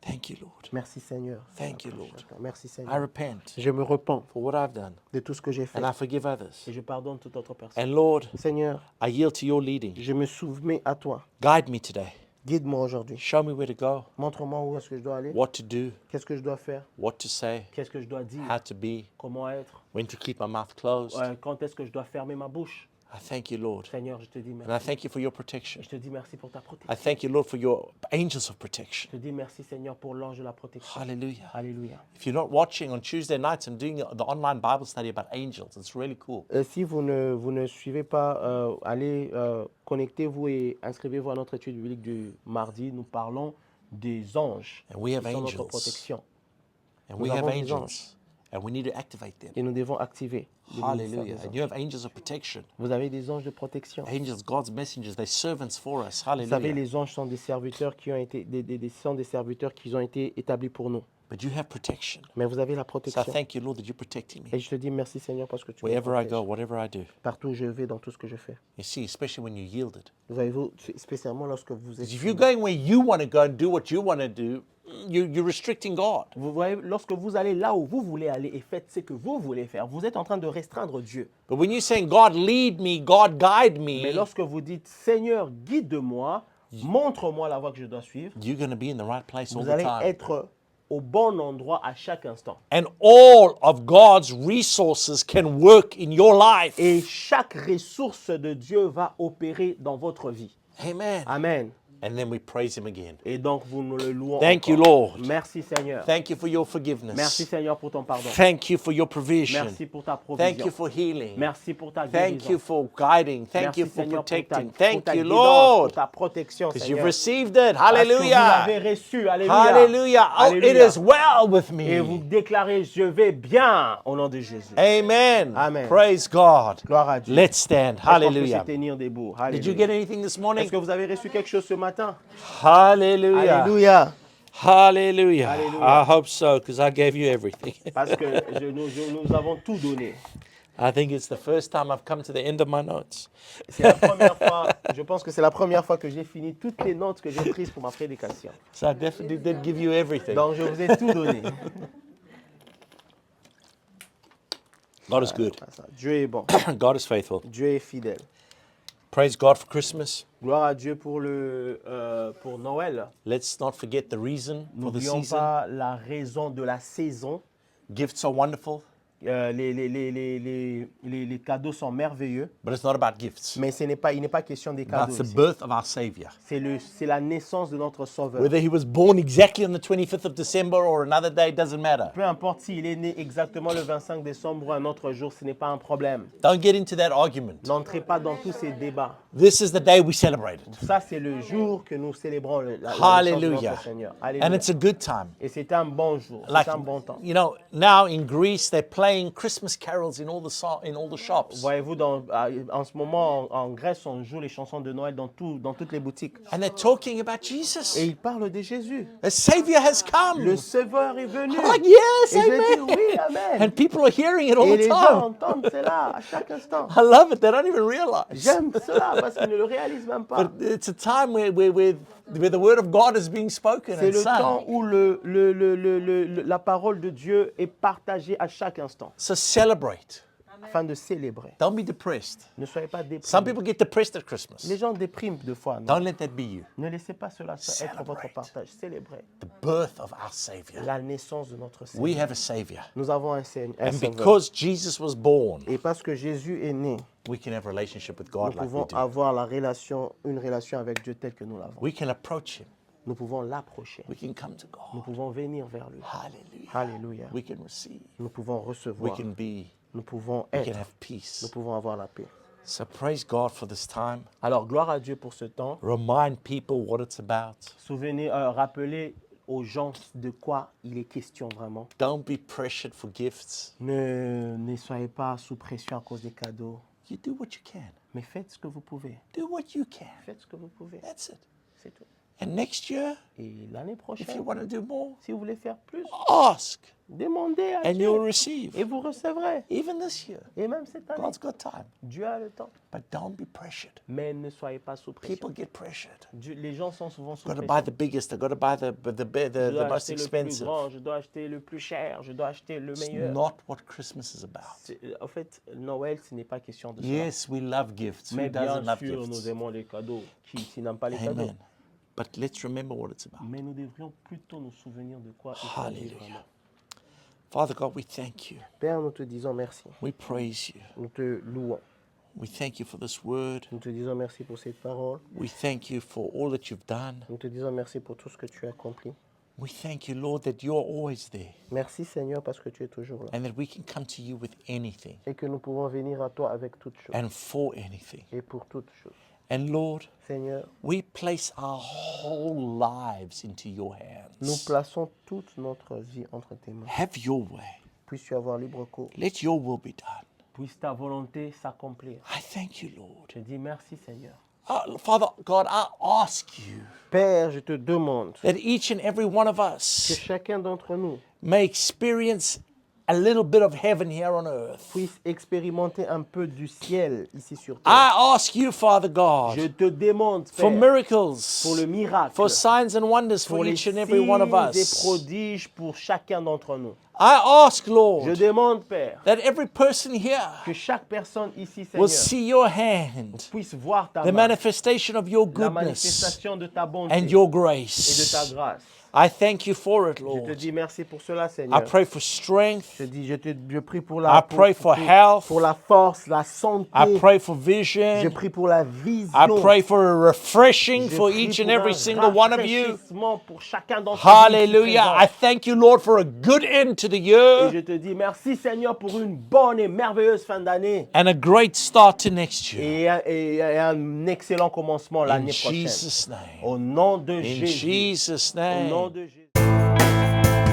B: Thank you, Lord.
A: Merci Seigneur.
B: Thank you, Lord.
A: Merci
B: I
A: Seigneur.
B: repent
A: Je me repens
B: for what I've done
A: de tout ce que j'ai fait.
B: and I forgive others.
A: Et je pardonne toute autre personne.
B: And Lord,
A: Seigneur,
B: I yield to your leading.
A: je me soumets à toi.
B: Guide me today.
A: Guide-moi aujourd'hui.
B: Show me where to go,
A: Montre-moi où est-ce que je dois aller.
B: what to do,
A: Qu'est-ce que je dois faire.
B: what to say,
A: Qu'est-ce que je dois dire.
B: how to be,
A: Comment être.
B: when to keep my mouth closed.
A: Quand est-ce que je dois fermer ma bouche.
B: I thank you, Lord.
A: Seigneur, je te dis
B: And I
A: merci.
B: thank you for your protection.
A: Je te dis merci pour ta protection.
B: I thank you, Lord, for your angels of protection.
A: Je te dis merci, Seigneur, pour l'ange de la protection.
B: Hallelujah.
A: Alléluia.
B: If you're not watching on Tuesday nights, I'm doing the online Bible study about angels. It's really cool.
A: Si vous ne suivez pas, allez, connectez-vous et inscrivez-vous à notre étude biblique du mardi. Nous parlons des anges
B: And we have
A: qui sont notre
B: angels.
A: protection.
B: And
A: Nous
B: we have
A: avons des
B: angels. And we need to activate them.
A: Et nous devons activer. les ministères
B: Hallelujah.
A: des
B: And
A: anges.
B: you have angels of protection.
A: Vous avez des anges de protection.
B: Angels, God's messengers, they're servants for us.
A: Vous savez,
B: Hallelujah.
A: les anges sont des serviteurs qui ont été, sont des serviteurs qui ont été établis pour nous.
B: But you have protection.
A: Mais vous avez la
B: So I
A: protection.
B: thank you, Lord, that you're protecting me.
A: Et je te dis merci Seigneur parce que tu me
B: Wherever I go,
A: protèges.
B: whatever I do.
A: Partout où je vais, dans tout ce que je fais.
B: You see, especially when you yielded.
A: Voyez-vous, spécialement lorsque vous êtes...
B: If you're going where you want to go and do what you want to do, you're restricting God.
A: Vous voyez, lorsque vous allez là où vous voulez aller et faites ce que vous voulez faire, vous êtes en train de restreindre Dieu.
B: But when you're saying, God, lead me, God, guide
A: Mais
B: me,
A: lorsque vous dites, Seigneur, guide-moi, montre-moi la voie que je dois suivre,
B: you're going to be in the right place all
A: vous
B: the
A: allez
B: time.
A: être au bon endroit à chaque instant.
B: And all of God's resources can work in your life.
A: Et chaque ressource de Dieu va opérer dans votre vie.
B: Amen.
A: Amen.
B: And then we praise Him again.
A: Et donc, vous nous le louons
B: Thank you,
A: encore.
B: Lord.
A: Merci, Seigneur.
B: Thank you for your
A: Merci,
B: forgiveness.
A: Seigneur, pour ton pardon.
B: Thank you for your provision.
A: Merci pour ta
B: Thank
A: provision.
B: you for healing.
A: Merci pour ta
B: Thank
A: guérison.
B: you for guiding. Thank
A: Merci,
B: you for
A: Seigneur,
B: protecting.
A: pour ta
B: Thank you,
A: guidance,
B: Lord.
A: pour ta protection,
B: Because you've
A: Seigneur.
B: received it.
A: Parce que vous l'avez
B: Hallelujah.
A: reçu. Alléluia.
B: Hallelujah. Oh, it
A: Alléluia.
B: is well with
A: Et vous
B: me.
A: déclarez, je vais bien au nom de Jésus.
B: Amen.
A: Amen.
B: Praise God.
A: Gloire à Dieu.
B: Let's stand.
A: Est-ce qu'on peut se
B: Hallelujah.
A: tenir debout?
B: Did you
A: Alléluia.
B: get anything this
A: Est-ce
B: morning?
A: que vous avez reçu quelque chose ce matin?
B: Hallelujah.
A: Alléluia.
B: Hallelujah.
A: Hallelujah.
B: I hope so, because I gave you everything.
A: Parce que nous avons tout donné.
B: I think it's the first time I've come to the end of my notes.
A: C'est la première fois, je pense que c'est la première fois que j'ai fini toutes les notes que j'ai prises pour ma prédication.
B: So I definitely did give you everything.
A: Donc je vous ai tout donné.
B: God is good.
A: Dieu est bon.
B: God is faithful.
A: Dieu est fidèle.
B: Praise God for Christmas.
A: Gloire à Dieu pour Noël.
B: Let's not forget the reason for the
A: N'oublions
B: season.
A: pas la raison de la saison.
B: Gifts are wonderful,
A: Les cadeaux sont merveilleux,
B: but it's not about gifts.
A: mais il n'est pas question des cadeaux.
B: That's the
A: ici.
B: birth of our Savior.
A: C'est la naissance de notre Sauveur.
B: Whether he was born exactly on the 25th of December or another day, doesn't matter.
A: Peu importe s'il est né exactement le 25 décembre ou un autre jour, ce n'est pas un problème.
B: Don't get into that argument.
A: N'entrez pas dans tous ces débats.
B: This is the day we celebrate it.
A: Ça, c'est le jour que nous célébrons la naissance de
B: Hallelujah.
A: notre Seigneur.
B: And
A: Alléluia.
B: it's a good time.
A: Et c'est un bon jour,
B: Like,
A: c'est un bon temps.
B: you know, now in Greece, they're playing Christmas carols in all the shops.
A: Voyez-vous, en ce moment, en Grèce, on joue les chansons de Noël dans toutes les boutiques.
B: And they're talking about
A: Et
B: Jesus.
A: ils parlent de Jésus.
B: The Savior has come.
A: Le Sauveur est venu.
B: I'm like, yes,
A: Et je dis
B: amen.
A: oui, amen.
B: And people are hearing it all
A: Et
B: the
A: les gens
B: time.
A: entendent cela à chaque instant.
B: I love it. They don't even realize.
A: J'aime cela parce qu'ils ne le réalisent même pas.
B: But it's a time where the word of God is being spoken
A: C'est
B: and
A: le temps
B: sung.
A: où la parole de Dieu est partagée à chaque instant
B: So celebrate.
A: afin de célébrer.
B: Don't be depressed.
A: Ne soyez pas
B: Some
A: déprimés.
B: people get depressed at Christmas.
A: Les gens dépriment deux fois. Non?
B: Don't let that be you.
A: Ne laissez pas cela être votre
B: Celebrate.
A: partage. Célébrez
B: The birth of our Savior.
A: la naissance de notre Seigneur.
B: We have a Savior.
A: Nous avons un
B: And
A: Sauveur.
B: because Jesus was born,
A: Et parce que Jésus est né,
B: we can have a relationship with
A: nous
B: God like we
A: pouvons
B: do.
A: avoir une relation avec Dieu telle que nous l'avons.
B: We can approach Him.
A: Nous pouvons l'approcher.
B: We can come to
A: Nous
B: God.
A: pouvons venir vers lui.
B: Hallelujah.
A: Alléluia.
B: We can receive.
A: Nous pouvons
B: We
A: recevoir.
B: can be.
A: Nous pouvons
B: We can
A: être.
B: have
A: Nous
B: peace.
A: pouvons avoir la paix.
B: So praise God for this time.
A: Alors, gloire à Dieu pour ce temps.
B: Remind people what it's about.
A: Rappelez aux gens de quoi il est question vraiment.
B: Don't be pressured for gifts.
A: Ne soyez pas sous pression à cause des cadeaux,
B: You do what you can.
A: mais faites ce que vous pouvez.
B: Do what you can.
A: Faites ce que vous pouvez.
B: That's it.
A: C'est tout.
B: And next year,
A: Et l'année
B: if you
A: prochaine,
B: want to do more,
A: si vous voulez faire plus,
B: ask
A: demandez à
B: and
A: Dieu
B: you'll receive.
A: et vous recevrez.
B: Even this year,
A: Et même cette année,
B: God's got time.
A: Dieu a le temps.
B: But don't be pressured.
A: Mais ne soyez pas sous pression.
B: People get pressured.
A: Les gens sont souvent sous
B: Got to buy
A: pression.
B: the biggest. I've got to buy
A: Je
B: the
A: dois
B: most
A: acheter le plus
B: expensive.
A: grand, je dois acheter le plus cher, je dois acheter le
B: It's
A: meilleur.
B: not what Christmas is about.
A: En fait, Noël, ce n'est pas question de ça.
B: Yes, we love gifts. Who
A: Mais bien
B: doesn't love
A: sûr, nous
B: gifts?
A: aimons les cadeaux. Qui n'aime pas les cadeaux?
B: Amen. but let's remember what it's about.
A: Mais nous devrions plutôt nous souvenir de quoi il s'agit
B: Hallelujah.
A: vraiment.
B: Father God, we thank you.
A: Père, nous te disons merci.
B: We praise you.
A: Nous te louons.
B: We thank you for this word.
A: Nous te disons merci pour cette parole.
B: We thank you for all that you've done.
A: Nous te disons merci pour tout ce que tu as accompli.
B: We thank you, Lord, that you're always there
A: Merci Seigneur parce que tu es toujours là.
B: and that we can come to you with anything
A: Et que nous pouvons venir à toi avec toutes choses.
B: and for anything.
A: Et pour toutes choses.
B: And Lord,
A: Seigneur,
B: we place our whole lives into your
A: nous
B: hands.
A: plaçons toute notre vie entre tes mains.
B: Have your way.
A: Puisses-tu avoir libre cours.
B: Let your will be done.
A: Puisse ta volonté s'accomplir.
B: I thank you, Lord.
A: Je dis merci Seigneur.
B: Father God, I ask you
A: Père, je te demande
B: that each and every one of
A: que
B: us
A: chacun d'entre nous
B: may experience a little bit of heaven here on earth.
A: puisse expérimenter un peu du ciel ici sur terre.
B: I ask you, Father
A: Je
B: God,
A: te demande,
B: for
A: Père,
B: miracles,
A: pour le miracle,
B: for signs and wonders
A: pour
B: for
A: les
B: each and every one of
A: signes et
B: us.
A: prodiges pour chacun d'entre nous.
B: I ask,
A: Je
B: Lord,
A: demande, Père,
B: that every person here
A: que chaque personne ici,
B: will
A: Seigneur,
B: see your hand,
A: puisse voir ta
B: the
A: main,
B: manifestation of your
A: la
B: goodness
A: manifestation de ta bonté
B: and your
A: et de ta
B: grace.
A: grâce.
B: I thank you for it,
A: Je te
B: Lord.
A: dis merci pour cela,
B: I
A: Seigneur.
B: pray for strength.
A: Je prie pour
B: I
A: la,
B: pray for health.
A: pour la force, la
B: I
A: santé.
B: pray for
A: Je
B: vision.
A: prie pour la
B: I
A: vision.
B: pray for a refreshing
A: Je
B: for
A: prie
B: each and
A: pour
B: every
A: un
B: single one of you.
A: rafraîchissement pour chacun d'entre vous ici
B: Hallelujah. I
A: présents.
B: thank you, Lord, for a good end to the
A: Et
B: year
A: je te dis merci, Seigneur, pour une bonne et merveilleuse fin d'année.
B: and a great start to next year.
A: Et un excellent commencement
B: In
A: l'année prochaine.
B: Jesus' name.
A: Au nom de
B: In
A: Jésus.
B: Jesus'
A: Au nom
B: name.
A: de Jésus.